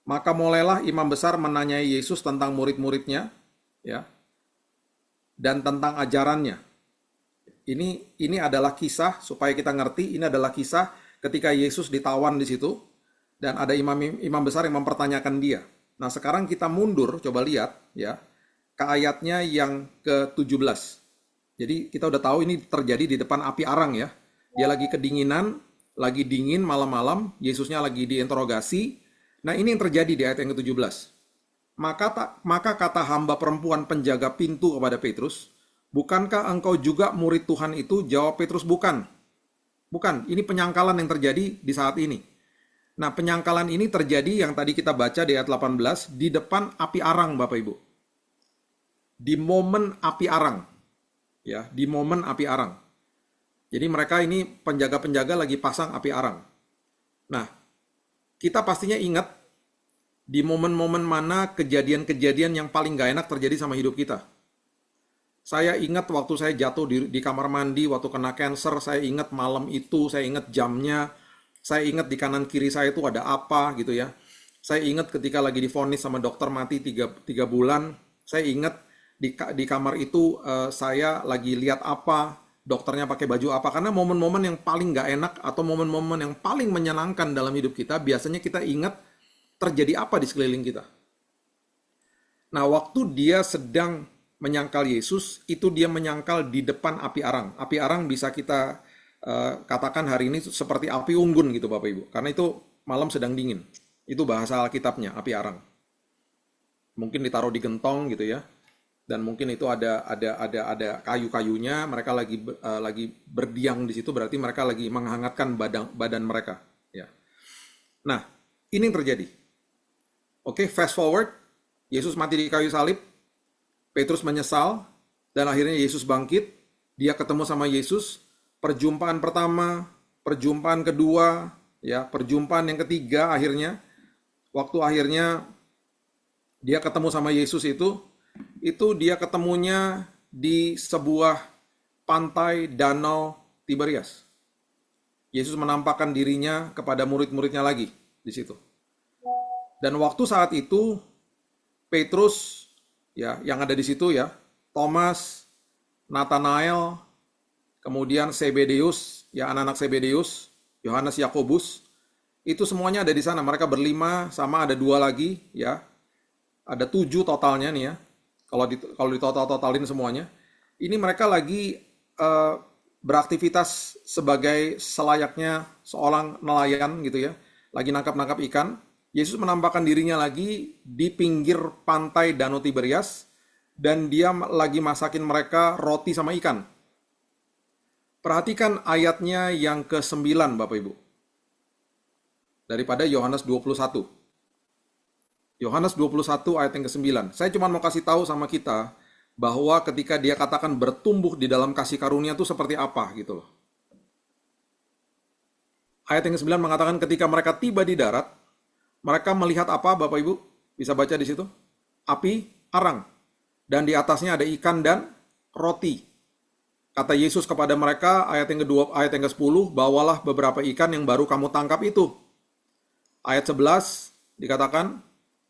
Maka mulailah imam besar menanyai Yesus tentang murid-muridnya, ya, dan tentang ajarannya. Ini adalah kisah, supaya kita ngerti, ini adalah kisah ketika Yesus ditawan di situ, dan ada imam besar yang mempertanyakan dia. Nah, sekarang kita mundur, coba lihat, ya, ke ayatnya yang ke-17. Jadi kita udah tahu ini terjadi di depan api arang, ya. Dia lagi kedinginan, lagi dingin malam-malam, Yesusnya lagi diinterogasi. Nah, ini yang terjadi di ayat yang ke-17. Maka kata hamba perempuan penjaga pintu kepada Petrus, bukankah engkau juga murid Tuhan itu? Jawab Petrus, bukan. Bukan, ini penyangkalan yang terjadi di saat ini. Nah, penyangkalan ini terjadi yang tadi kita baca di ayat 18, di depan api arang, Bapak Ibu. Di momen api arang. Ya, di momen api arang. Jadi mereka ini penjaga-penjaga lagi pasang api arang. Nah, kita pastinya ingat di momen-momen mana kejadian-kejadian yang paling gak enak terjadi sama hidup kita. Saya ingat waktu saya jatuh di kamar mandi, waktu kena cancer, saya ingat malam itu, saya ingat jamnya, saya ingat di kanan kiri saya itu ada apa gitu ya. Saya ingat ketika lagi divonis sama dokter mati 3 bulan, saya ingat di kamar itu saya lagi lihat apa, dokternya pakai baju apa, karena momen-momen yang paling gak enak atau momen-momen yang paling menyenangkan dalam hidup kita, biasanya kita ingat terjadi apa di sekeliling kita. Nah, waktu dia sedang menyangkal Yesus, itu dia menyangkal di depan api arang. Api arang bisa kita katakan hari ini seperti api unggun gitu Bapak Ibu, karena itu malam sedang dingin. Itu bahasa Alkitabnya, api arang. Mungkin ditaruh di gentong gitu ya. Dan mungkin itu ada kayu-kayunya, mereka lagi berdiam di situ, berarti mereka lagi menghangatkan badan mereka, ya. Nah, ini yang terjadi. Oke, fast forward, Yesus mati di kayu salib, Petrus menyesal, dan akhirnya Yesus bangkit, dia ketemu sama Yesus, perjumpaan pertama, perjumpaan kedua, ya, perjumpaan yang ketiga akhirnya, waktu akhirnya dia ketemu sama Yesus itu dia ketemunya di sebuah pantai danau Tiberias. Yesus menampakkan dirinya kepada murid-muridnya lagi di situ. Dan waktu saat itu Petrus ya yang ada di situ ya, Thomas, Nathanael, kemudian Zebedeus, ya anak-anak Zebedeus, Yohanes, Yakobus, Itu semuanya ada di sana. Mereka berlima sama ada dua lagi, ya. Ada 7 totalnya nih ya. Kalau di totalin semuanya, ini mereka lagi eh, beraktivitas sebagai selayaknya seorang nelayan gitu ya. Lagi nangkap-nangkap ikan. Yesus menampakkan dirinya lagi di pinggir pantai Danau Tiberias dan dia lagi masakin mereka roti sama ikan. Perhatikan ayatnya yang ke-9 Bapak Ibu. Daripada Yohanes 21. Yohanes 21 ayat yang ke-9. Saya cuma mau kasih tahu sama kita bahwa ketika dia katakan bertumbuh di dalam kasih karunia itu seperti apa gitu loh. Ayat yang ke-9 mengatakan ketika mereka tiba di darat, mereka melihat apa Bapak Ibu? Bisa baca di situ? Api arang. Dan di atasnya ada ikan dan roti. Kata Yesus kepada mereka, ayat yang kedua, ayat yang ke-10, bawalah beberapa ikan yang baru kamu tangkap itu. Ayat 11 dikatakan,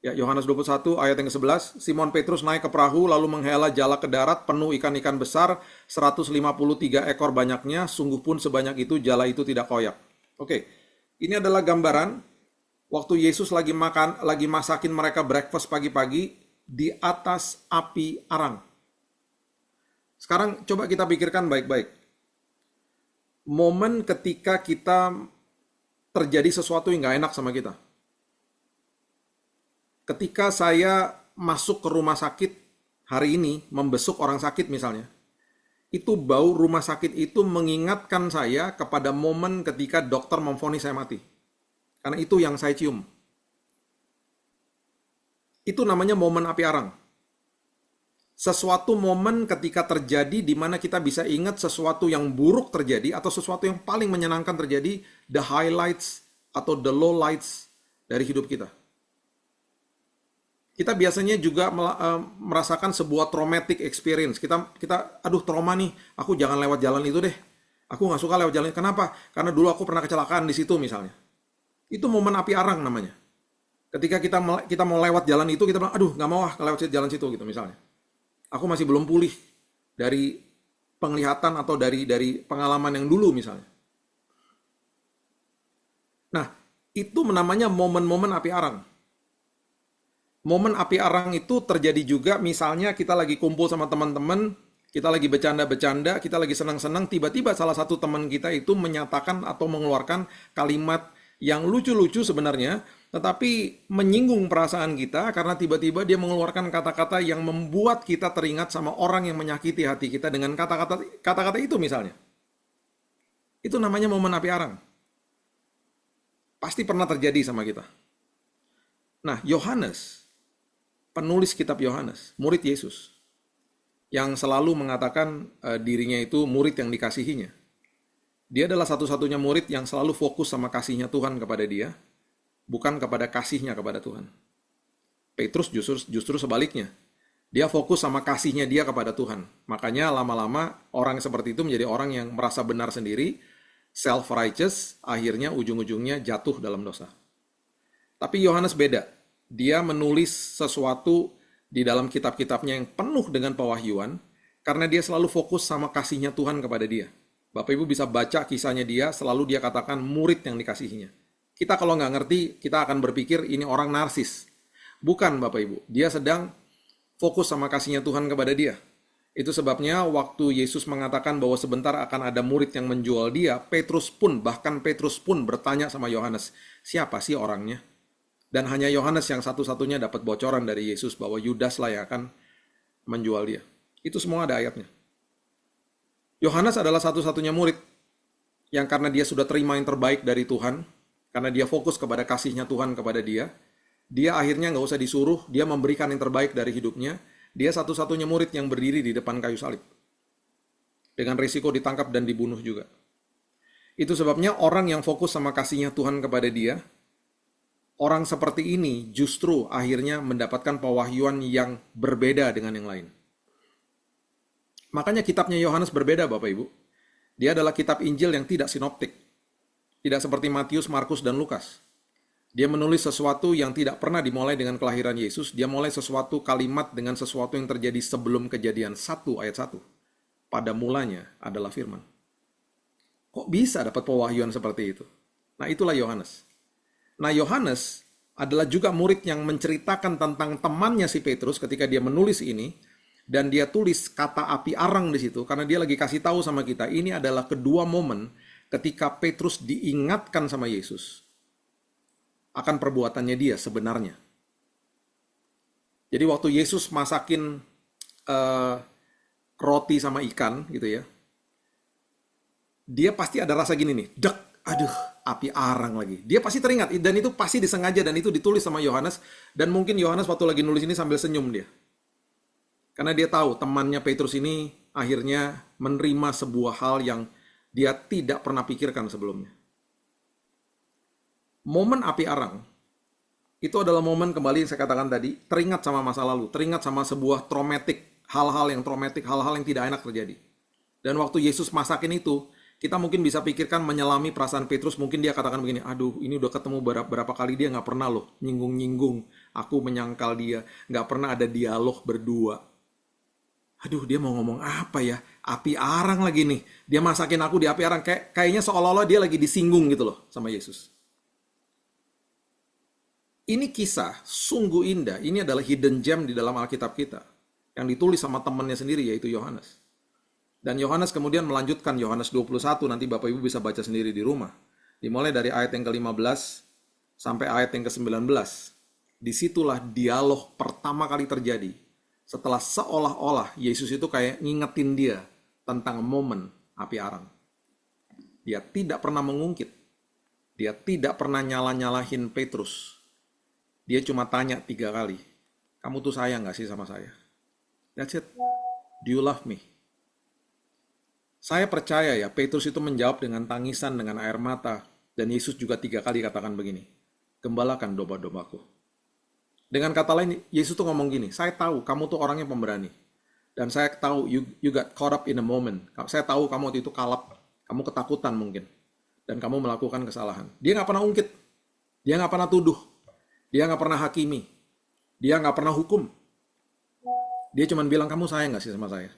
ya Yohanes 21 ayat yang ke-11, Simon Petrus naik ke perahu lalu menghela jala ke darat penuh ikan-ikan besar, 153 ekor banyaknya, sungguh pun sebanyak itu jala itu tidak koyak. Oke, ini adalah gambaran waktu Yesus lagi masakin mereka breakfast pagi-pagi di atas api arang. Sekarang coba kita pikirkan baik-baik. Momen ketika kita terjadi sesuatu yang gak enak sama kita. Ketika saya masuk ke rumah sakit hari ini, membesuk orang sakit misalnya, itu bau rumah sakit itu mengingatkan saya kepada momen ketika dokter memvonis saya mati. Karena itu yang saya cium. Itu namanya momen api arang. Sesuatu momen ketika terjadi di mana kita bisa ingat sesuatu yang buruk terjadi atau sesuatu yang paling menyenangkan terjadi, the highlights atau the lowlights dari hidup kita. Kita biasanya juga merasakan sebuah traumatic experience. Kita aduh trauma nih, aku jangan lewat jalan itu deh. Aku nggak suka lewat jalan. Kenapa? Karena dulu aku pernah kecelakaan di situ misalnya. Itu momen api arang namanya. Ketika kita mau lewat jalan itu, kita bilang, aduh nggak mau lewat jalan situ gitu misalnya. Aku masih belum pulih dari penglihatan atau dari pengalaman yang dulu misalnya. Nah, itu namanya momen-momen api arang. Momen api arang itu terjadi juga misalnya kita lagi kumpul sama teman-teman, kita lagi bercanda-bercanda, kita lagi senang-senang, tiba-tiba salah satu teman kita itu menyatakan atau mengeluarkan kalimat yang lucu-lucu sebenarnya, tetapi menyinggung perasaan kita karena tiba-tiba dia mengeluarkan kata-kata yang membuat kita teringat sama orang yang menyakiti hati kita dengan kata-kata itu misalnya. Itu namanya momen api arang. Pasti pernah terjadi sama kita. Nah, Yohanes, penulis kitab Yohanes, murid Yesus, yang selalu mengatakan dirinya itu murid yang dikasihinya. Dia adalah satu-satunya murid yang selalu fokus sama kasihnya Tuhan kepada dia, bukan kepada kasihnya kepada Tuhan. Petrus justru sebaliknya. Dia fokus sama kasihnya dia kepada Tuhan. Makanya lama-lama orang seperti itu menjadi orang yang merasa benar sendiri, self-righteous, akhirnya ujung-ujungnya jatuh dalam dosa. Tapi Yohanes beda. Dia menulis sesuatu di dalam kitab-kitabnya yang penuh dengan pewahyuan, karena dia selalu fokus sama kasihnya Tuhan kepada dia. Bapak Ibu bisa baca kisahnya dia, selalu dia katakan murid yang dikasihinya. Kita kalau nggak ngerti, kita akan berpikir ini orang narsis. Bukan Bapak Ibu, dia sedang fokus sama kasihnya Tuhan kepada dia. Itu sebabnya waktu Yesus mengatakan bahwa sebentar akan ada murid yang menjual dia, bahkan Petrus pun bertanya sama Yohanes, siapa sih orangnya? Dan hanya Yohanes yang satu-satunya dapat bocoran dari Yesus bahwa Yudas lah yang akan menjual dia. Itu semua ada ayatnya. Yohanes adalah satu-satunya murid yang karena dia sudah terima yang terbaik dari Tuhan, karena dia fokus kepada kasihnya Tuhan kepada dia akhirnya nggak usah disuruh, dia memberikan yang terbaik dari hidupnya. Dia satu-satunya murid yang berdiri di depan kayu salib. Dengan risiko ditangkap dan dibunuh juga. Itu sebabnya orang yang fokus sama kasihnya Tuhan kepada dia, orang seperti ini justru akhirnya mendapatkan pewahyuan yang berbeda dengan yang lain. Makanya kitabnya Yohanes berbeda Bapak Ibu. Dia adalah kitab Injil yang tidak sinoptik. Tidak seperti Matius, Markus, dan Lukas. Dia menulis sesuatu yang tidak pernah dimulai dengan kelahiran Yesus. Dia mulai sesuatu kalimat dengan sesuatu yang terjadi sebelum Kejadian 1 ayat 1. Pada mulanya adalah firman. Kok bisa dapat pewahyuan seperti itu? Nah itulah Yohanes. Nah, Yohanes adalah juga murid yang menceritakan tentang temannya si Petrus ketika dia menulis ini, dan dia tulis kata api arang di situ karena dia lagi kasih tahu sama kita ini adalah kedua momen ketika Petrus diingatkan sama Yesus akan perbuatannya dia sebenarnya. Jadi waktu Yesus masakin roti sama ikan gitu ya, dia pasti ada rasa gini nih, dek, aduh, api arang lagi. Dia pasti teringat, dan itu pasti disengaja, dan itu ditulis sama Yohanes, dan mungkin Yohanes waktu lagi nulis ini sambil senyum dia. Karena dia tahu temannya Petrus ini akhirnya menerima sebuah hal yang dia tidak pernah pikirkan sebelumnya. Momen api arang, itu adalah momen kembali yang saya katakan tadi, teringat sama masa lalu, teringat sama sebuah traumatik, hal-hal yang traumatik, hal-hal yang tidak enak terjadi. Dan waktu Yesus masakin itu, kita mungkin bisa pikirkan menyelami perasaan Petrus, mungkin dia katakan begini, aduh ini udah ketemu berapa kali dia nggak pernah loh nyinggung-nyinggung, aku menyangkal dia, nggak pernah ada dialog berdua. Aduh dia mau ngomong apa ya, api arang lagi nih, dia masakin aku di api arang, kayaknya seolah-olah dia lagi disinggung gitu loh sama Yesus. Ini kisah sungguh indah, ini adalah hidden gem di dalam Alkitab kita, yang ditulis sama temannya sendiri yaitu Yohanes. Dan Yohanes kemudian melanjutkan Yohanes 21, nanti Bapak Ibu bisa baca sendiri di rumah. Dimulai dari ayat yang ke-15 sampai ayat yang ke-19. Disitulah dialog pertama kali terjadi. Setelah seolah-olah Yesus itu kayak ngingetin dia tentang momen api arang. Dia tidak pernah mengungkit. Dia tidak pernah nyala-nyalahin Petrus. Dia cuma tanya 3 kali, kamu tuh sayang gak sih sama saya? That's it. Do you love me? Saya percaya ya, Petrus itu menjawab dengan tangisan, dengan air mata. Dan Yesus juga 3 kali katakan begini, gembalakan domba-dombaku. Dengan kata lain, Yesus tuh ngomong gini, saya tahu kamu tuh orangnya pemberani. Dan saya tahu you got caught up in a moment. Saya tahu kamu waktu itu kalap, kamu ketakutan mungkin. Dan kamu melakukan kesalahan. Dia gak pernah ungkit. Dia gak pernah tuduh. Dia gak pernah hakimi. Dia gak pernah hukum. Dia cuma bilang, kamu sayang gak sih sama saya?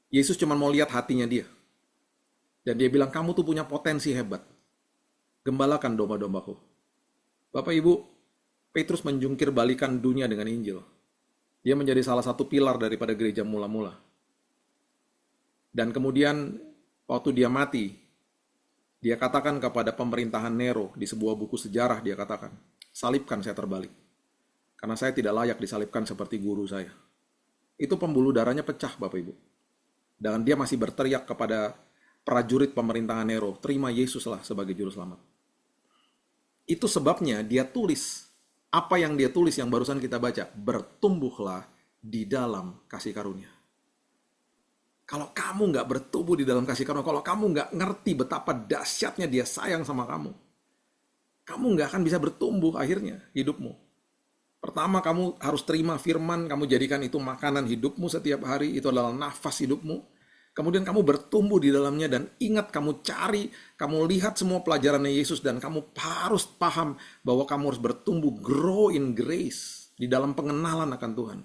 Yesus cuma mau lihat hatinya dia. Dan dia bilang, kamu tuh punya potensi hebat. Gembalakan domba-dombaku. Bapak Ibu, Petrus menjungkir balikan dunia dengan Injil. Dia menjadi salah satu pilar daripada gereja mula-mula. Dan kemudian, waktu dia mati, dia katakan kepada pemerintahan Nero di sebuah buku sejarah, dia katakan, salibkan saya terbalik. Karena saya tidak layak disalibkan seperti guru saya. Itu pembuluh darahnya pecah, Bapak Ibu. Dan dia masih berteriak kepada prajurit pemerintahan Nero, terima Yesuslah sebagai juru selamat. Itu sebabnya dia tulis, apa yang dia tulis yang barusan kita baca, bertumbuhlah di dalam kasih karunia. Kalau kamu nggak bertumbuh di dalam kasih karunia, kalau kamu nggak ngerti betapa dahsyatnya dia sayang sama kamu nggak akan bisa bertumbuh akhirnya hidupmu. Pertama, kamu harus terima firman, kamu jadikan itu makanan hidupmu setiap hari, itu adalah nafas hidupmu. Kemudian kamu bertumbuh di dalamnya dan ingat, kamu cari, kamu lihat semua pelajarannya Yesus dan kamu harus paham bahwa kamu harus bertumbuh, grow in grace, di dalam pengenalan akan Tuhan.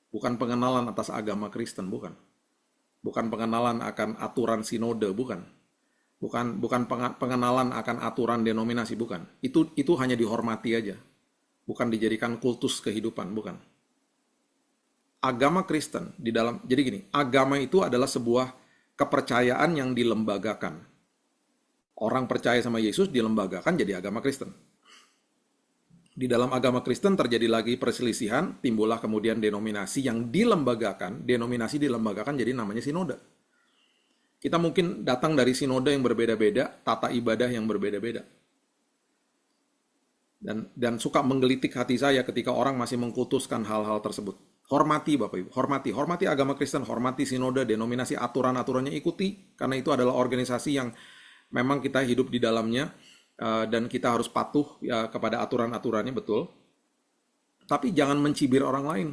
Bukan pengenalan atas agama Kristen, bukan. Bukan pengenalan akan aturan sinode, bukan. Bukan pengenalan akan aturan denominasi, bukan. Itu hanya dihormati aja. Bukan dijadikan kultus kehidupan, bukan. Agama Kristen di dalam, jadi gini, agama itu adalah sebuah kepercayaan yang dilembagakan. Orang percaya sama Yesus dilembagakan jadi agama Kristen. Di dalam agama Kristen terjadi lagi perselisihan, timbullah kemudian denominasi yang dilembagakan, denominasi dilembagakan jadi namanya sinode. Kita mungkin datang dari sinode yang berbeda-beda, tata ibadah yang berbeda-beda. Dan suka menggelitik hati saya ketika orang masih mengkultuskan hal-hal tersebut. Hormati Bapak Ibu, hormati agama Kristen, hormati sinode, denominasi, aturan-aturannya ikuti, karena itu adalah organisasi yang memang kita hidup di dalamnya, dan kita harus patuh ya, kepada aturan-aturannya, betul. Tapi jangan mencibir orang lain,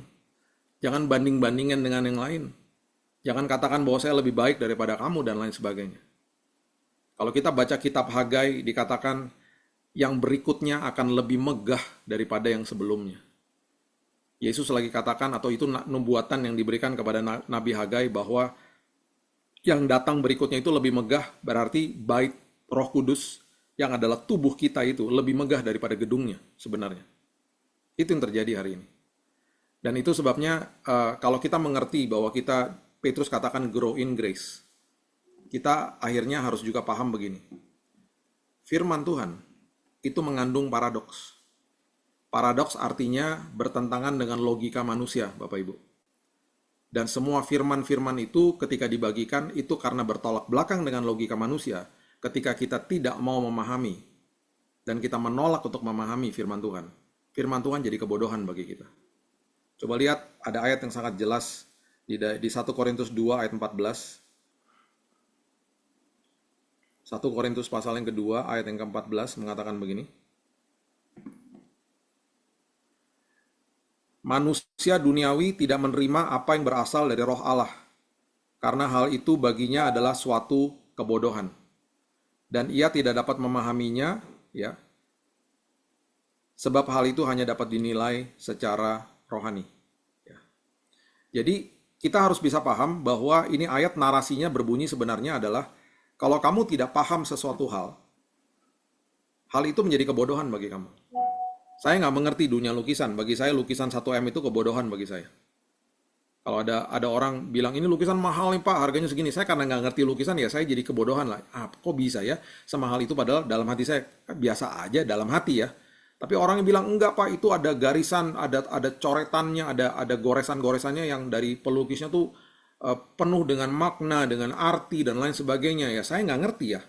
jangan banding-bandingin dengan yang lain, jangan katakan bahwa saya lebih baik daripada kamu, dan lain sebagainya. Kalau kita baca kitab Hagai, dikatakan yang berikutnya akan lebih megah daripada yang sebelumnya. Yesus lagi katakan, atau itu nubuatan yang diberikan kepada Nabi Hagai, bahwa yang datang berikutnya itu lebih megah, berarti bait Roh Kudus yang adalah tubuh kita itu lebih megah daripada gedungnya sebenarnya. Itu yang terjadi hari ini. Dan itu sebabnya kalau kita mengerti bahwa kita, Petrus katakan grow in grace, kita akhirnya harus juga paham begini. Firman Tuhan itu mengandung paradoks. Paradoks artinya bertentangan dengan logika manusia, Bapak Ibu. Dan semua firman-firman itu ketika dibagikan itu karena bertolak belakang dengan logika manusia. Ketika kita tidak mau memahami dan kita menolak untuk memahami firman Tuhan jadi kebodohan bagi kita. Coba lihat, ada ayat yang sangat jelas di 1 Korintus 2 ayat 14. 1 Korintus pasal yang kedua ayat yang ke-14 mengatakan begini. Manusia duniawi tidak menerima apa yang berasal dari roh Allah, karena hal itu baginya adalah suatu kebodohan. Dan ia tidak dapat memahaminya, ya, sebab hal itu hanya dapat dinilai secara rohani. Ya. Jadi kita harus bisa paham bahwa ini ayat narasinya berbunyi sebenarnya adalah kalau kamu tidak paham sesuatu hal itu menjadi kebodohan bagi kamu. Saya nggak mengerti dunia lukisan. Bagi saya lukisan 1M itu kebodohan bagi saya. Kalau ada orang bilang ini lukisan mahal nih Pak, harganya segini. Saya karena nggak ngerti lukisan ya saya jadi kebodohan lah. Kok bisa ya sama hal itu, padahal dalam hati saya biasa aja dalam hati ya. Tapi orang yang bilang enggak Pak, itu ada garisan, ada coretannya, ada goresan-goresannya yang dari pelukisnya tuh penuh dengan makna, dengan arti dan lain sebagainya. Ya saya nggak ngerti ya.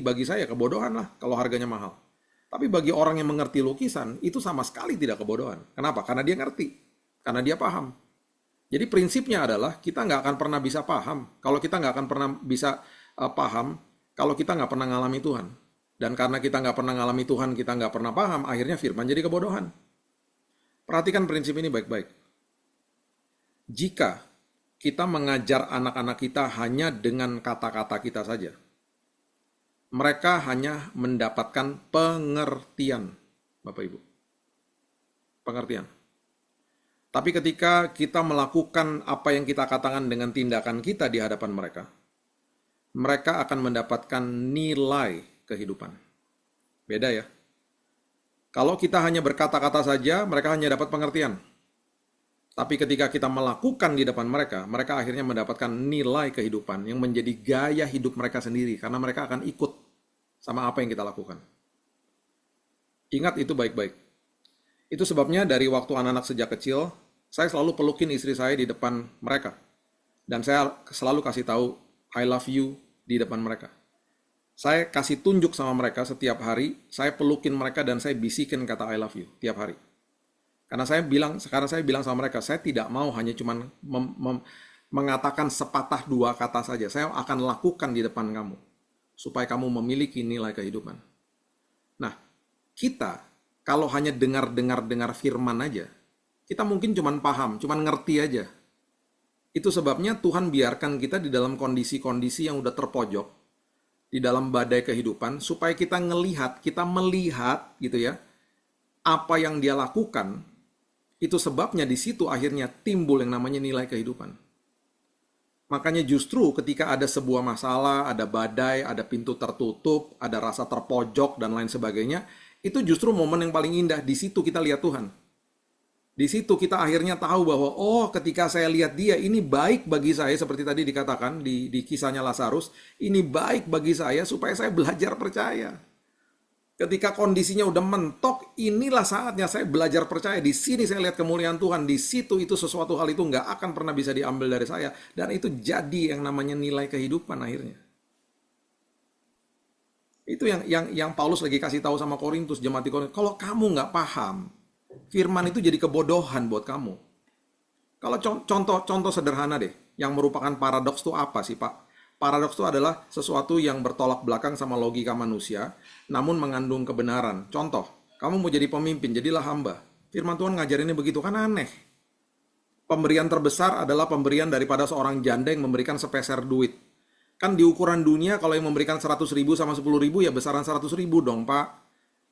Bagi saya kebodohan lah kalau harganya mahal. Tapi bagi orang yang mengerti lukisan itu sama sekali tidak kebodohan. Kenapa? Karena dia ngerti, karena dia paham. Jadi prinsipnya adalah kita nggak akan pernah bisa paham. Kalau kita nggak akan pernah bisa paham, kalau kita nggak pernah ngalami Tuhan. Dan karena kita nggak pernah ngalami Tuhan, kita nggak pernah paham, akhirnya firman jadi kebodohan. Perhatikan prinsip ini baik-baik. Jika kita mengajar anak-anak kita hanya dengan kata-kata kita saja, mereka hanya mendapatkan pengertian, Bapak Ibu. Pengertian. Tapi ketika kita melakukan apa yang kita katakan dengan tindakan kita di hadapan mereka, mereka akan mendapatkan nilai kehidupan. Beda ya. Kalau kita hanya berkata-kata saja, mereka hanya dapat pengertian. Tapi ketika kita melakukan di depan mereka, mereka akhirnya mendapatkan nilai kehidupan yang menjadi gaya hidup mereka sendiri, karena mereka akan ikut sama apa yang kita lakukan. Ingat itu baik-baik. Itu sebabnya dari waktu anak-anak sejak kecil, saya selalu pelukin istri saya di depan mereka. Dan saya selalu kasih tahu, I love you di depan mereka. Saya kasih tunjuk sama mereka setiap hari, saya pelukin mereka dan saya bisikin kata I love you tiap hari. Karena saya bilang sama mereka, saya tidak mau hanya cuman mengatakan sepatah dua kata saja. Saya akan lakukan di depan kamu, supaya kamu memiliki nilai kehidupan. Nah, kita kalau hanya dengar firman aja, kita mungkin cuman paham, cuman ngerti aja. Itu sebabnya Tuhan biarkan kita di dalam kondisi-kondisi yang udah terpojok, di dalam badai kehidupan, supaya kita melihat gitu ya, apa yang dia lakukan. Itu sebabnya di situ akhirnya timbul yang namanya nilai kehidupan. Makanya justru ketika ada sebuah masalah, ada badai, ada pintu tertutup, ada rasa terpojok dan lain sebagainya, itu justru momen yang paling indah. Di situ kita lihat Tuhan. Di situ kita akhirnya tahu bahwa, oh ketika saya lihat dia, ini baik bagi saya, seperti tadi dikatakan di kisahnya Lazarus, ini baik bagi saya supaya saya belajar percaya. Ketika kondisinya udah mentok, inilah saatnya saya belajar percaya. Di sini saya lihat kemuliaan Tuhan. Di situ itu sesuatu hal itu nggak akan pernah bisa diambil dari saya. Dan itu jadi yang namanya nilai kehidupan akhirnya. Itu yang Paulus lagi kasih tahu sama Korintus, jemaat di Korintus. Kalau kamu nggak paham, firman itu jadi kebodohan buat kamu. Kalau contoh sederhana deh, yang merupakan paradoks itu apa sih Pak? Paradoks itu adalah sesuatu yang bertolak belakang sama logika manusia, namun mengandung kebenaran. Contoh, kamu mau jadi pemimpin, jadilah hamba. Firman Tuhan ngajarinnya begitu, kan aneh. Pemberian terbesar adalah pemberian daripada seorang janda yang memberikan sepeser duit. Kan di ukuran dunia, kalau yang memberikan 100.000 sama 10.000 ya besaran 100.000 dong Pak.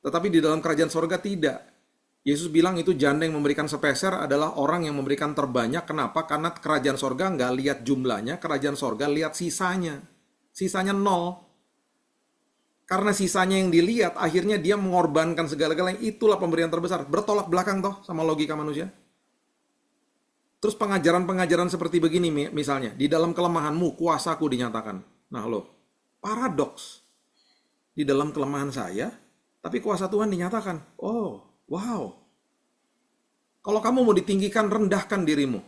Tetapi di dalam kerajaan sorga tidak. Yesus bilang itu janda yang memberikan sepeser adalah orang yang memberikan terbanyak. Kenapa? Karena kerajaan sorga nggak lihat jumlahnya, kerajaan sorga lihat sisanya. Sisanya 0. Karena sisanya yang dilihat, akhirnya dia mengorbankan segala-galanya. Itulah pemberian terbesar. Bertolak belakang toh sama logika manusia. Terus pengajaran-pengajaran seperti begini misalnya, di dalam kelemahanmu kuasaku dinyatakan. Nah loh, paradoks. Di dalam kelemahan saya, tapi kuasa Tuhan dinyatakan. Oh, wow. Kalau kamu mau ditinggikan, rendahkan dirimu.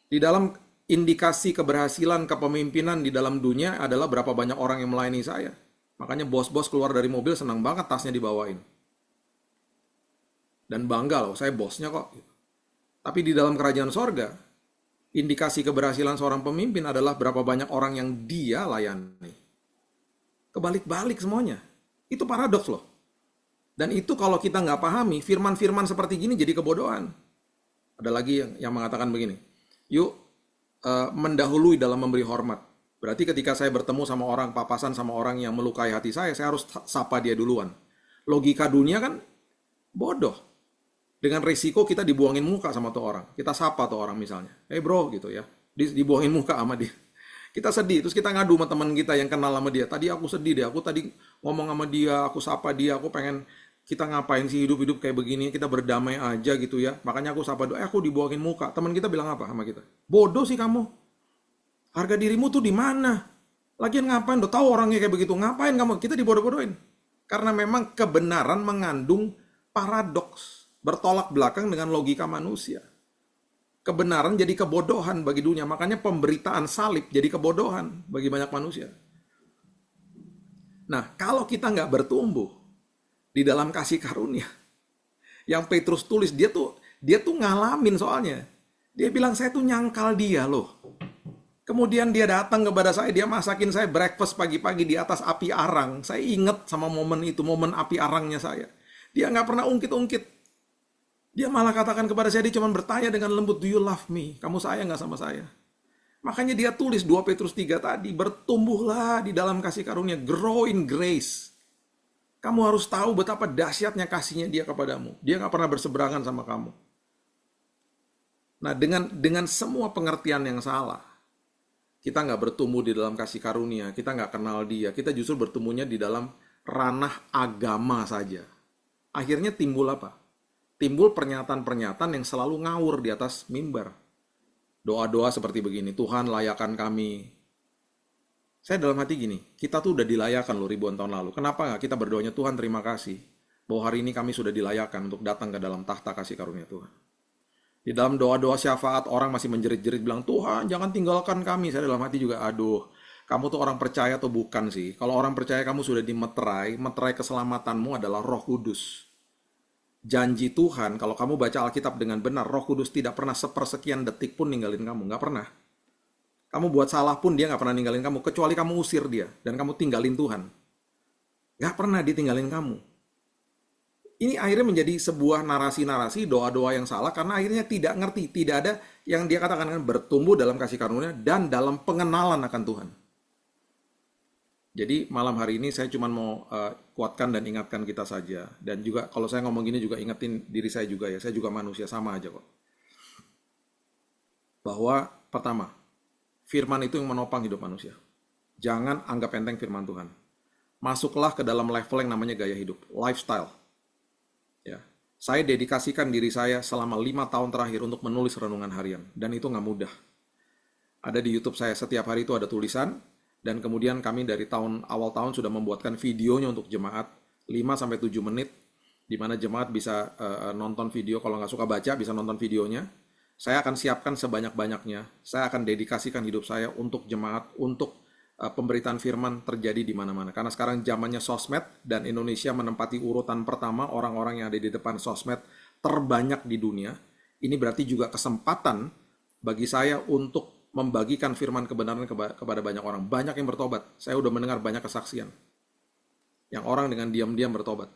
Di dalam indikasi keberhasilan kepemimpinan di dalam dunia adalah berapa banyak orang yang melayani saya. Makanya bos-bos keluar dari mobil senang banget tasnya dibawain. Dan bangga loh, saya bosnya kok. Tapi di dalam kerajaan sorga, indikasi keberhasilan seorang pemimpin adalah berapa banyak orang yang dia layani. Kebalik-balik semuanya. Itu paradoks loh. Dan itu kalau kita nggak pahami, firman-firman seperti gini jadi kebodohan. Ada lagi yang mengatakan begini, yuk mendahului dalam memberi hormat. Berarti ketika saya bertemu sama orang, papasan sama orang yang melukai hati saya harus sapa dia duluan. Logika dunia kan bodoh. Dengan resiko kita dibuangin muka sama tuh orang. Kita sapa tuh orang misalnya. Hey bro gitu ya. Dibuangin muka sama dia. Kita sedih, terus kita ngadu sama teman kita yang kenal sama dia. Tadi aku sedih deh, aku tadi ngomong sama dia, aku sapa dia, aku pengen kita ngapain sih hidup-hidup kayak begini, kita berdamai aja gitu ya. Makanya aku sapa dia, aku dibuangin muka. Teman kita bilang apa sama kita? Bodoh sih kamu. Harga dirimu tuh di mana? Lagian ngapain? Udah tahu orangnya kayak begitu. Ngapain kamu? Kita dibodoh-bodohin. Karena memang kebenaran mengandung paradoks. Bertolak belakang dengan logika manusia. Kebenaran jadi kebodohan bagi dunia. Makanya pemberitaan salib jadi kebodohan bagi banyak manusia. Nah, kalau kita nggak bertumbuh di dalam kasih karunia, yang Petrus tulis, dia tuh ngalamin soalnya. Dia bilang, saya tuh nyangkal dia loh. Kemudian dia datang kepada saya, dia masakin saya breakfast pagi-pagi di atas api arang. Saya ingat sama momen itu, momen api arangnya saya. Dia nggak pernah ungkit-ungkit. Dia malah katakan kepada saya, dia cuma bertanya dengan lembut, do you love me? Kamu sayang nggak sama saya? Makanya dia tulis 2 Petrus 3 tadi, bertumbuhlah di dalam kasih karunia, grow in grace. Kamu harus tahu betapa dahsyatnya kasihnya dia kepadamu. Dia nggak pernah berseberangan sama kamu. Nah, dengan semua pengertian yang salah, kita nggak bertumbuh di dalam kasih karunia, kita nggak kenal dia, kita justru bertumbuhnya di dalam ranah agama saja. Akhirnya timbul apa? Timbul pernyataan-pernyataan yang selalu ngawur di atas mimbar. Doa-doa seperti begini, Tuhan layakan kami. Saya dalam hati gini, kita tuh udah dilayakan loh ribuan tahun lalu. Kenapa nggak kita berdoanya, Tuhan terima kasih bahwa hari ini kami sudah dilayakan untuk datang ke dalam tahta kasih karunia Tuhan. Di dalam doa-doa syafaat orang masih menjerit-jerit bilang, Tuhan jangan tinggalkan kami. Saya dalam hati juga, aduh, kamu tuh orang percaya atau bukan sih? Kalau orang percaya kamu sudah dimeterai, meterai keselamatanmu adalah Roh Kudus. Janji Tuhan, kalau kamu baca Alkitab dengan benar, Roh Kudus tidak pernah sepersekian detik pun ninggalin kamu. Nggak pernah. Kamu buat salah pun dia nggak pernah ninggalin kamu, kecuali kamu usir dia, dan kamu tinggalin Tuhan. Nggak pernah ditinggalin kamu. Ini akhirnya menjadi sebuah narasi-narasi, doa-doa yang salah, karena akhirnya tidak ngerti, tidak ada yang dia katakan bertumbuh dalam kasih karunia, dan dalam pengenalan akan Tuhan. Jadi malam hari ini saya cuma mau kuatkan dan ingatkan kita saja. Dan juga kalau saya ngomong gini juga ingetin diri saya juga ya. Saya juga manusia, sama aja kok. Bahwa pertama, firman itu yang menopang hidup manusia. Jangan anggap enteng firman Tuhan. Masuklah ke dalam level yang namanya gaya hidup, lifestyle. Ya. Saya dedikasikan diri saya selama 5 tahun terakhir untuk menulis renungan harian. Dan itu nggak mudah. Ada di YouTube saya, setiap hari itu ada tulisan. Dan kemudian kami dari awal tahun sudah membuatkan videonya untuk jemaat 5-7 menit, di mana jemaat bisa nonton video, kalau nggak suka baca bisa nonton videonya. Saya akan siapkan sebanyak-banyaknya, saya akan dedikasikan hidup saya untuk jemaat, untuk pemberitaan firman terjadi di mana-mana. Karena sekarang zamannya sosmed, dan Indonesia menempati urutan pertama orang-orang yang ada di depan sosmed terbanyak di dunia. Ini berarti juga kesempatan bagi saya untuk membagikan firman kebenaran kepada banyak orang. Banyak yang bertobat. Saya udah mendengar banyak kesaksian. Yang orang dengan diam-diam bertobat.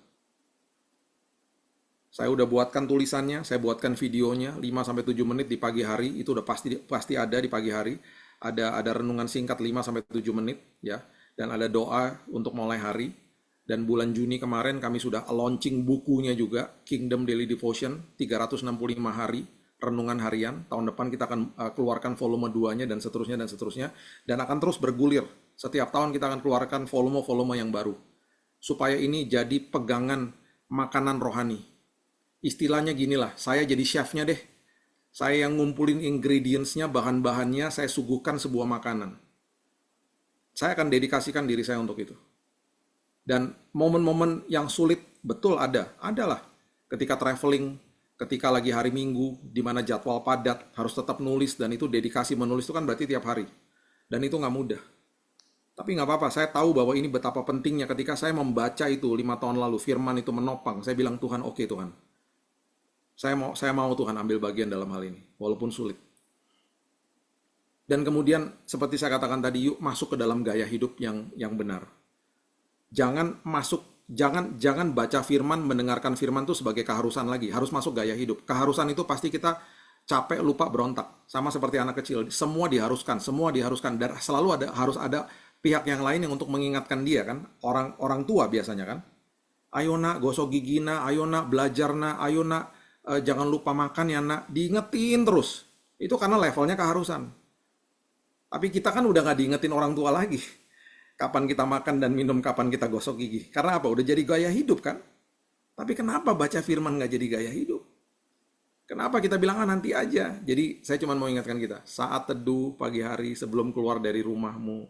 Saya udah buatkan tulisannya, saya buatkan videonya 5-7 menit di pagi hari, itu udah pasti ada di pagi hari. Ada renungan singkat 5-7 menit ya, dan ada doa untuk mulai hari. Dan bulan Juni kemarin kami sudah launching bukunya juga, Kingdom Daily Devotion, 365 hari renungan harian. Tahun depan kita akan keluarkan volume 2-nya dan seterusnya dan seterusnya. Dan akan terus bergulir. Setiap tahun kita akan keluarkan volume-volume yang baru. Supaya ini jadi pegangan makanan rohani. Istilahnya ginilah, saya jadi chefnya deh. Saya yang ngumpulin ingredients-nya, bahan-bahannya, saya suguhkan sebuah makanan. Saya akan dedikasikan diri saya untuk itu. Dan momen-momen yang sulit betul adalah ketika traveling, ketika lagi hari Minggu, di mana jadwal padat, harus tetap nulis, dan itu dedikasi menulis itu kan berarti tiap hari. Dan itu nggak mudah. Tapi nggak apa-apa, saya tahu bahwa ini betapa pentingnya ketika saya membaca itu 5 tahun lalu, firman itu menopang, saya bilang Tuhan, oke Tuhan. Saya mau Tuhan ambil bagian dalam hal ini, walaupun sulit. Dan kemudian seperti saya katakan tadi, yuk masuk ke dalam gaya hidup yang benar. Jangan baca firman, mendengarkan firman itu sebagai keharusan lagi. Harus masuk gaya hidup. Keharusan itu pasti kita capek, lupa, berontak. Sama seperti anak kecil. Semua diharuskan. Dan selalu harus ada pihak yang lain yang untuk mengingatkan dia kan. Orang tua biasanya kan. Ayo nak, gosok gigi nak. Ayo nak, belajar nak. Ayo nak, jangan lupa makan ya nak. Diingetin terus. Itu karena levelnya keharusan. Tapi kita kan udah gak diingetin orang tua lagi. Kapan kita makan dan minum, kapan kita gosok gigi. Karena apa? Udah jadi gaya hidup kan? Tapi kenapa baca firman gak jadi gaya hidup? Kenapa kita bilang nanti aja? Jadi saya cuma mau ingatkan kita. Saat teduh pagi hari sebelum keluar dari rumahmu.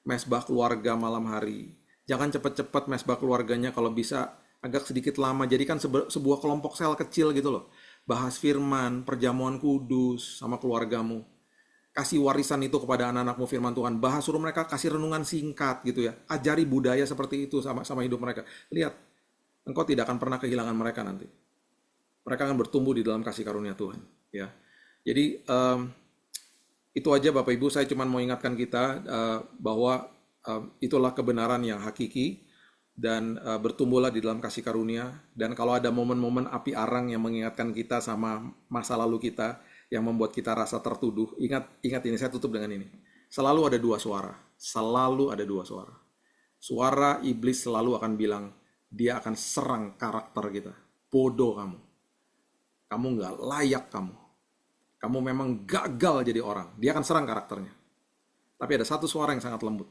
Mesbah keluarga malam hari. Jangan cepet-cepet mesbah keluarganya, kalau bisa agak sedikit lama. Jadikan sebuah kelompok sel kecil gitu loh. Bahas firman, perjamuan kudus sama keluargamu. Kasih warisan itu kepada anak-anakmu firman Tuhan. Bahas, suruh mereka kasih renungan singkat gitu ya. Ajari budaya seperti itu sama hidup mereka. Lihat, engkau tidak akan pernah kehilangan mereka nanti. Mereka akan bertumbuh di dalam kasih karunia Tuhan. Ya, jadi itu aja Bapak Ibu. Saya cuma mau ingatkan kita bahwa itulah kebenaran yang hakiki dan bertumbuhlah di dalam kasih karunia. Dan kalau ada momen-momen api arang yang mengingatkan kita sama masa lalu kita, yang membuat kita rasa tertuduh, ingat ini, saya tutup dengan ini. Selalu ada dua suara. Suara iblis selalu akan bilang, dia akan serang karakter kita. Bodoh kamu. Kamu nggak layak kamu. Kamu memang gagal jadi orang. Dia akan serang karakternya. Tapi ada satu suara yang sangat lembut.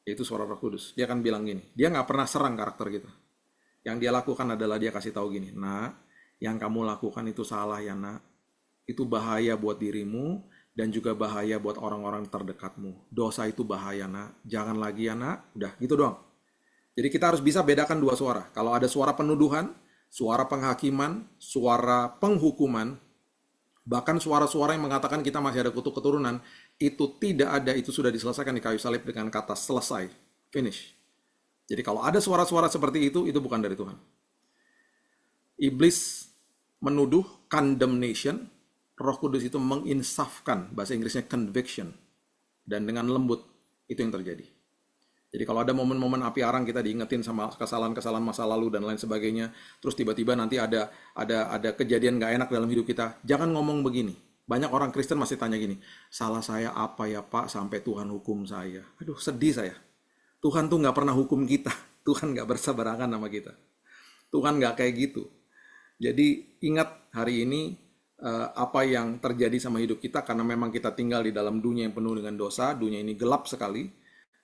Yaitu suara Roh Kudus. Dia akan bilang gini, dia nggak pernah serang karakter kita. Yang dia lakukan adalah dia kasih tahu gini, nak, yang kamu lakukan itu salah ya nak. Itu bahaya buat dirimu dan juga bahaya buat orang-orang terdekatmu. Dosa itu bahaya nak, jangan lagi ya nak. Udah gitu doang. Jadi kita harus bisa bedakan dua suara. Kalau ada suara penuduhan, suara penghakiman, suara penghukuman, bahkan suara-suara yang mengatakan kita masih ada kutuk keturunan, itu tidak ada, itu sudah diselesaikan di kayu salib dengan kata selesai, finish. Jadi kalau ada suara-suara seperti itu bukan dari Tuhan. Iblis menuduh, condemnation. Roh Kudus itu menginsafkan, bahasa Inggrisnya conviction. Dan dengan lembut, itu yang terjadi. Jadi kalau ada momen-momen api arang kita diingetin sama kesalahan-kesalahan masa lalu dan lain sebagainya, terus tiba-tiba nanti ada kejadian gak enak dalam hidup kita, jangan ngomong begini. Banyak orang Kristen masih tanya gini, salah saya apa ya Pak sampai Tuhan hukum saya? Aduh, sedih saya. Tuhan tuh gak pernah hukum kita. Tuhan gak berseberangan sama kita. Tuhan gak kayak gitu. Jadi ingat hari ini, apa yang terjadi sama hidup kita, karena memang kita tinggal di dalam dunia yang penuh dengan dosa. Dunia ini gelap sekali,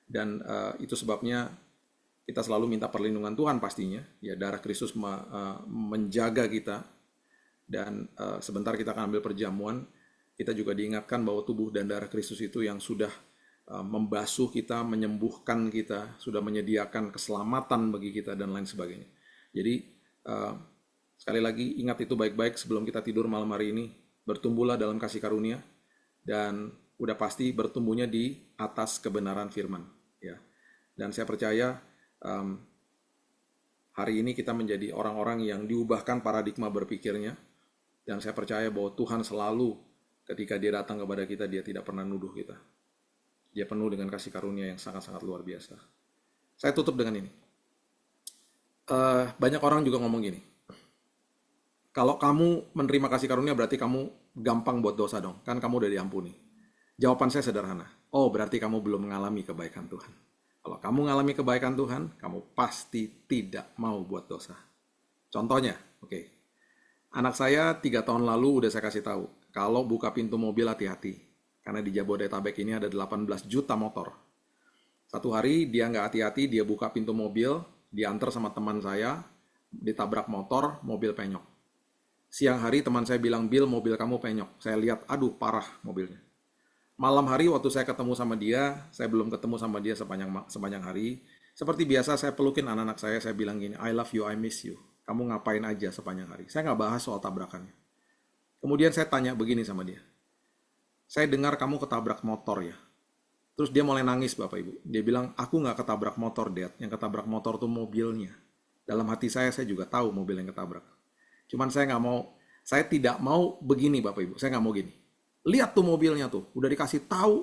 dan itu sebabnya kita selalu minta perlindungan Tuhan pastinya. Ya, darah Kristus menjaga kita, dan sebentar kita akan ambil perjamuan. Kita juga diingatkan bahwa tubuh dan darah Kristus itu yang sudah membasuh kita, menyembuhkan kita, sudah menyediakan keselamatan bagi kita dan lain sebagainya. Jadi sekali lagi, ingat itu baik-baik sebelum kita tidur malam hari ini. Bertumbuhlah dalam kasih karunia, dan udah pasti bertumbuhnya di atas kebenaran firman. Ya. Dan saya percaya hari ini kita menjadi orang-orang yang diubahkan paradigma berpikirnya. Dan saya percaya bahwa Tuhan selalu ketika dia datang kepada kita, dia tidak pernah nuduh kita. Dia penuh dengan kasih karunia yang sangat-sangat luar biasa. Saya tutup dengan ini. Banyak orang juga ngomong gini, kalau kamu menerima kasih karunia berarti kamu gampang buat dosa dong. Kan kamu udah diampuni. Jawaban saya sederhana. Oh, berarti kamu belum mengalami kebaikan Tuhan. Kalau kamu mengalami kebaikan Tuhan, kamu pasti tidak mau buat dosa. Contohnya, oke. Anak saya 3 tahun lalu udah saya kasih tahu, kalau buka pintu mobil hati-hati. Karena di Jabodetabek ini ada 18 juta motor. Satu hari dia nggak hati-hati, dia buka pintu mobil, diantar sama teman saya, ditabrak motor, mobil penyok. Siang hari teman saya bilang, Bill, mobil kamu penyok. Saya lihat, aduh parah mobilnya. Malam hari waktu saya ketemu sama dia, saya belum ketemu sama dia sepanjang hari. Seperti biasa saya pelukin anak-anak saya bilang gini, I love you, I miss you. Kamu ngapain aja sepanjang hari. Saya nggak bahas soal tabrakannya. Kemudian saya tanya begini sama dia. Saya dengar kamu ketabrak motor ya. Terus dia mulai nangis Bapak Ibu. Dia bilang, aku nggak ketabrak motor, Dad. Yang ketabrak motor tuh mobilnya. Dalam hati saya juga tahu mobil yang ketabrak. Cuman saya tidak mau begini Bapak Ibu. Saya nggak mau gini. Lihat tuh mobilnya tuh. Udah dikasih tahu,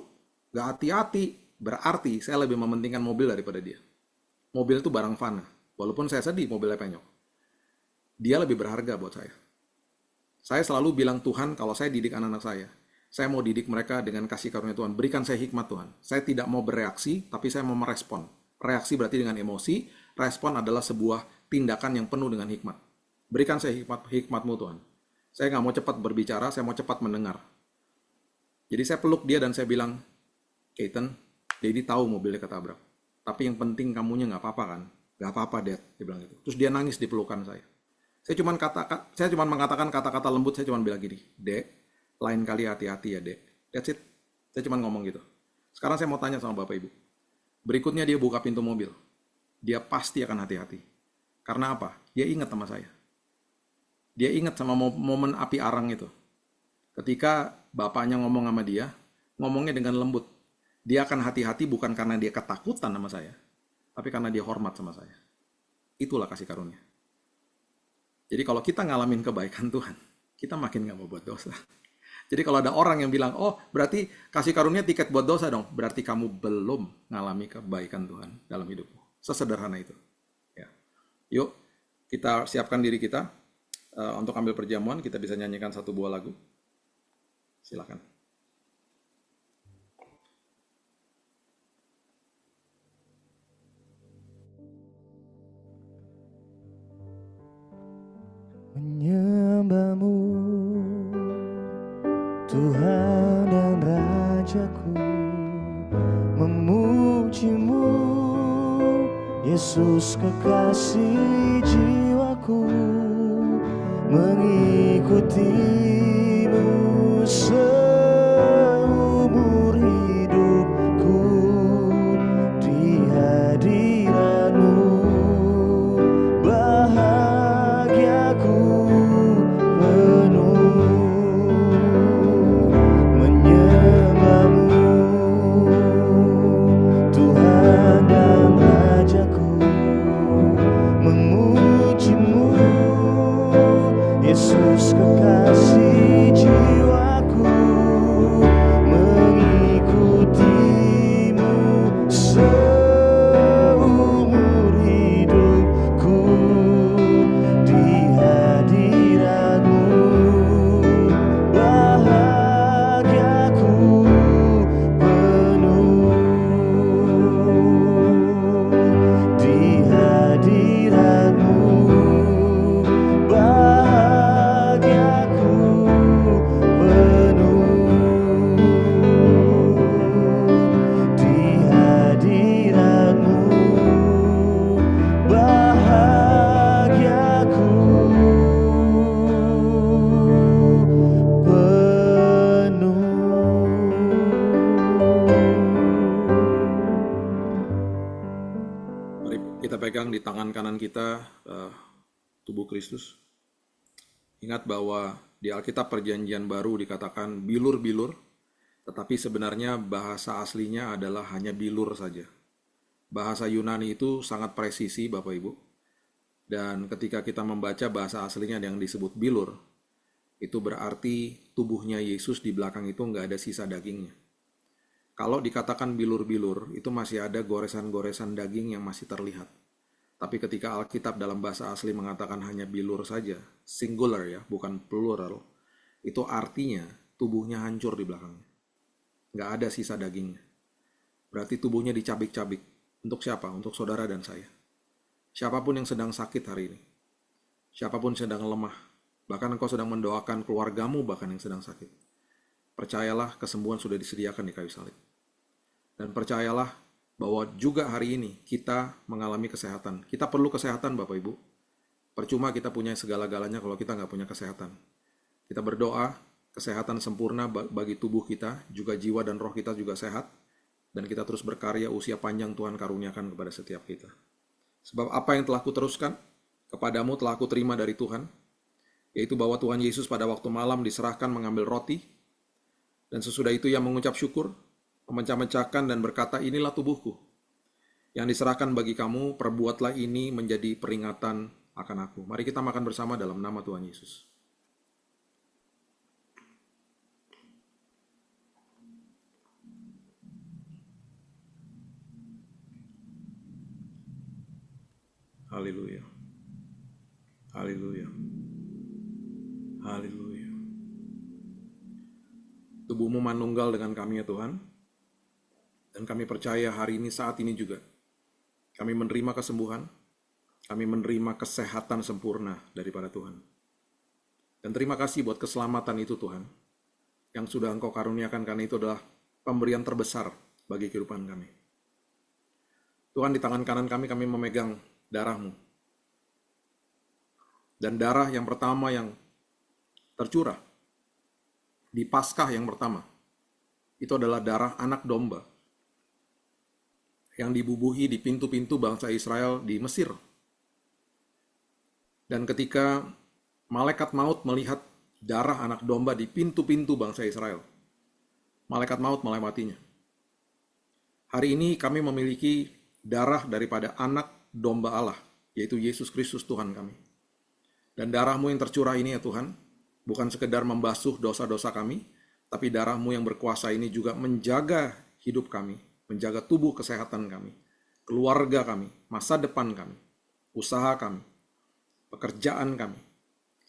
nggak hati-hati. Berarti saya lebih mementingkan mobil daripada dia. Mobil itu barang fana. Walaupun saya sedih mobilnya penyok. Dia lebih berharga buat saya. Saya selalu bilang Tuhan, kalau saya didik anak-anak saya mau didik mereka dengan kasih karunia Tuhan. Berikan saya hikmat Tuhan. Saya tidak mau bereaksi, tapi saya mau merespon. Reaksi berarti dengan emosi, respon adalah sebuah tindakan yang penuh dengan hikmat. Berikan saya hikmatmu Tuhan. Saya nggak mau cepat berbicara, saya mau cepat mendengar. Jadi saya peluk dia dan saya bilang, Keaton, Daddy tahu mobilnya ketabrak. Tapi yang penting kamunya nggak apa-apa kan? Nggak apa-apa, Dad. Dia bilang gitu. Terus dia nangis di pelukan saya. Saya cuma mengatakan kata-kata lembut, saya cuma bilang gini, Dek, lain kali hati-hati ya, Dek. That's it. Saya cuma ngomong gitu. Sekarang saya mau tanya sama Bapak Ibu. Berikutnya dia buka pintu mobil. Dia pasti akan hati-hati. Karena apa? Dia ingat sama saya. Dia ingat sama momen api arang itu. Ketika bapaknya ngomong sama dia, ngomongnya dengan lembut. Dia akan hati-hati bukan karena dia ketakutan sama saya, tapi karena dia hormat sama saya. Itulah kasih karunia. Jadi kalau kita ngalamin kebaikan Tuhan, kita makin gak mau buat dosa. Jadi kalau ada orang yang bilang, oh berarti kasih karunia tiket buat dosa dong. Berarti kamu belum ngalami kebaikan Tuhan dalam hidupmu. Sesederhana itu. Ya. Yuk, kita siapkan diri kita untuk ambil perjamuan. Kita bisa nyanyikan satu buah lagu. Silakan.
Menyembahmu Tuhan dan Rajaku, memujimu Yesus kekasih jiwaku, mengikutimu seumur hidupku, di hadiratmu bahagiaku penuh. Menyembahmu Tuhan dan Rajaku, memujimu Yesus kekasih jiwaku, mengikutimu seumur hidupku, di hadiratmu bahagiaku penuh, di hadiratmu bahagiaku penuh, di hadiratmu bahagiaku penuh.
Mari kita pegang di tangan kanan kita tubuh Kristus. Ingat bahwa di Alkitab Perjanjian Baru dikatakan bilur-bilur, tetapi sebenarnya bahasa aslinya adalah hanya bilur saja. Bahasa Yunani itu sangat presisi Bapak Ibu. Dan ketika kita membaca bahasa aslinya yang disebut bilur, itu berarti tubuhnya Yesus di belakang itu nggak ada sisa dagingnya. Kalau dikatakan bilur-bilur, itu masih ada goresan-goresan daging yang masih terlihat. Tapi ketika Alkitab dalam bahasa asli mengatakan hanya bilur saja, singular ya, bukan plural, itu artinya tubuhnya hancur di belakangnya. Nggak ada sisa dagingnya. Berarti tubuhnya dicabik-cabik. Untuk siapa? Untuk saudara dan saya. Siapapun yang sedang sakit hari ini, siapapun sedang lemah, Bahkan engkau sedang mendoakan keluargamu bahkan yang sedang sakit. Percayalah kesembuhan sudah disediakan di kayu salib. Dan percayalah bahwa juga hari ini kita mengalami kesehatan. Kita perlu kesehatan Bapak Ibu. Percuma kita punya segala-galanya kalau kita nggak punya kesehatan. Kita berdoa kesehatan sempurna bagi tubuh kita, juga jiwa dan roh kita juga sehat. Dan kita terus berkarya, usia panjang Tuhan karuniakan kepada setiap kita. Sebab apa yang telah kuteruskan kepadamu telah kuterima dari Tuhan, yaitu bahwa Tuhan Yesus pada waktu malam diserahkan mengambil roti, dan sesudah itu ia mengucap syukur, memecah-mecahkan dan berkata, inilah tubuhku, yang diserahkan bagi kamu, perbuatlah ini menjadi peringatan akan aku. Mari kita makan bersama dalam nama Tuhan Yesus. Haleluya. Haleluya. Haleluya. Tubuhmu manunggal dengan kami ya Tuhan. Dan kami percaya hari ini saat ini juga. Kami menerima kesembuhan. Kami menerima kesehatan sempurna daripada Tuhan. Dan terima kasih buat keselamatan itu Tuhan. Yang sudah Engkau karuniakan karena itu adalah pemberian terbesar bagi kehidupan kami. Tuhan, di tangan kanan kami memegang darah-Mu. Dan darah yang pertama yang tercurah di Paskah yang pertama, itu adalah darah anak domba yang dibubuhi di pintu-pintu bangsa Israel di Mesir. Dan ketika malaikat maut melihat darah anak domba di pintu-pintu bangsa Israel, malaikat maut melewatinya. Hari ini kami memiliki darah daripada anak domba Allah, yaitu Yesus Kristus Tuhan kami. Dan darah-Mu yang tercurah ini ya Tuhan, bukan sekedar membasuh dosa-dosa kami, tapi darah-Mu yang berkuasa ini juga menjaga hidup kami, menjaga tubuh kesehatan kami, keluarga kami, masa depan kami, usaha kami, pekerjaan kami,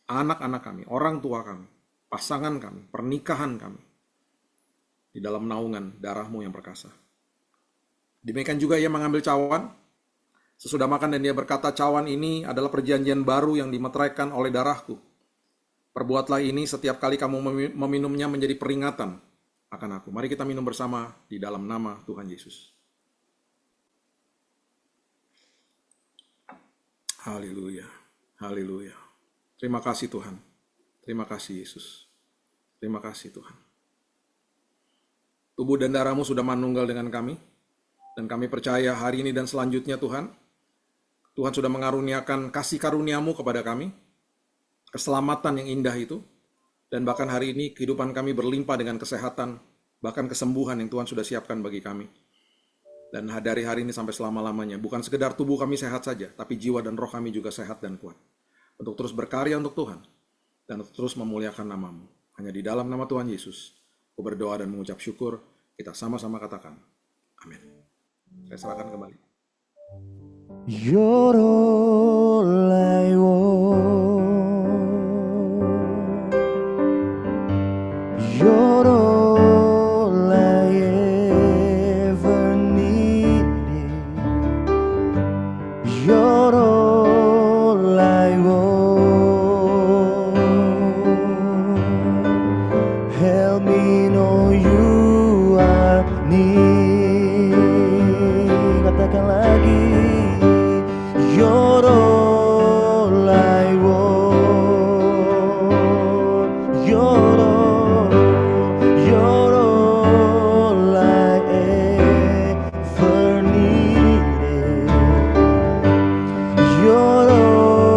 anak-anak kami, orang tua kami, pasangan kami, pernikahan kami, di dalam naungan darah-Mu yang perkasa. Demikian juga ia mengambil cawan, sesudah makan dan dia berkata, cawan ini adalah perjanjian baru yang dimeteraikan oleh darahku. Perbuatlah ini setiap kali kamu meminumnya menjadi peringatan akan aku. Mari kita minum bersama di dalam nama Tuhan Yesus. Haleluya. Haleluya. Terima kasih Tuhan. Terima kasih Yesus. Terima kasih Tuhan. Tubuh dan darah-Mu sudah manunggal dengan kami. Dan kami percaya hari ini dan selanjutnya Tuhan, Tuhan sudah mengaruniakan kasih karunia-Mu kepada kami, keselamatan yang indah itu, dan bahkan hari ini kehidupan kami berlimpah dengan kesehatan, bahkan kesembuhan yang Tuhan sudah siapkan bagi kami. Dan dari hari ini sampai selama-lamanya, bukan sekedar tubuh kami sehat saja, tapi jiwa dan roh kami juga sehat dan kuat. Untuk terus berkarya untuk Tuhan, dan untuk terus memuliakan nama-Mu. Hanya di dalam nama Tuhan Yesus, aku berdoa dan mengucap syukur, kita sama-sama katakan, amin. Saya serahkan kembali.
Yorolaiwo, Yorolaievernide, Yorolaiwo, help me know you are near. Katakan lagi, Yorolaiwo, Yorolaievernide, Yorolaiwo,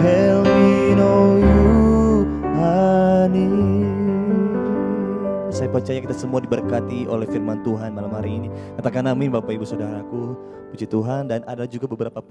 help me know you are near. Saya percaya kita semua diberkati oleh firman Tuhan malam hari ini. Katakan amin Bapak Ibu Saudaraku. Puji Tuhan. Dan ada juga beberapa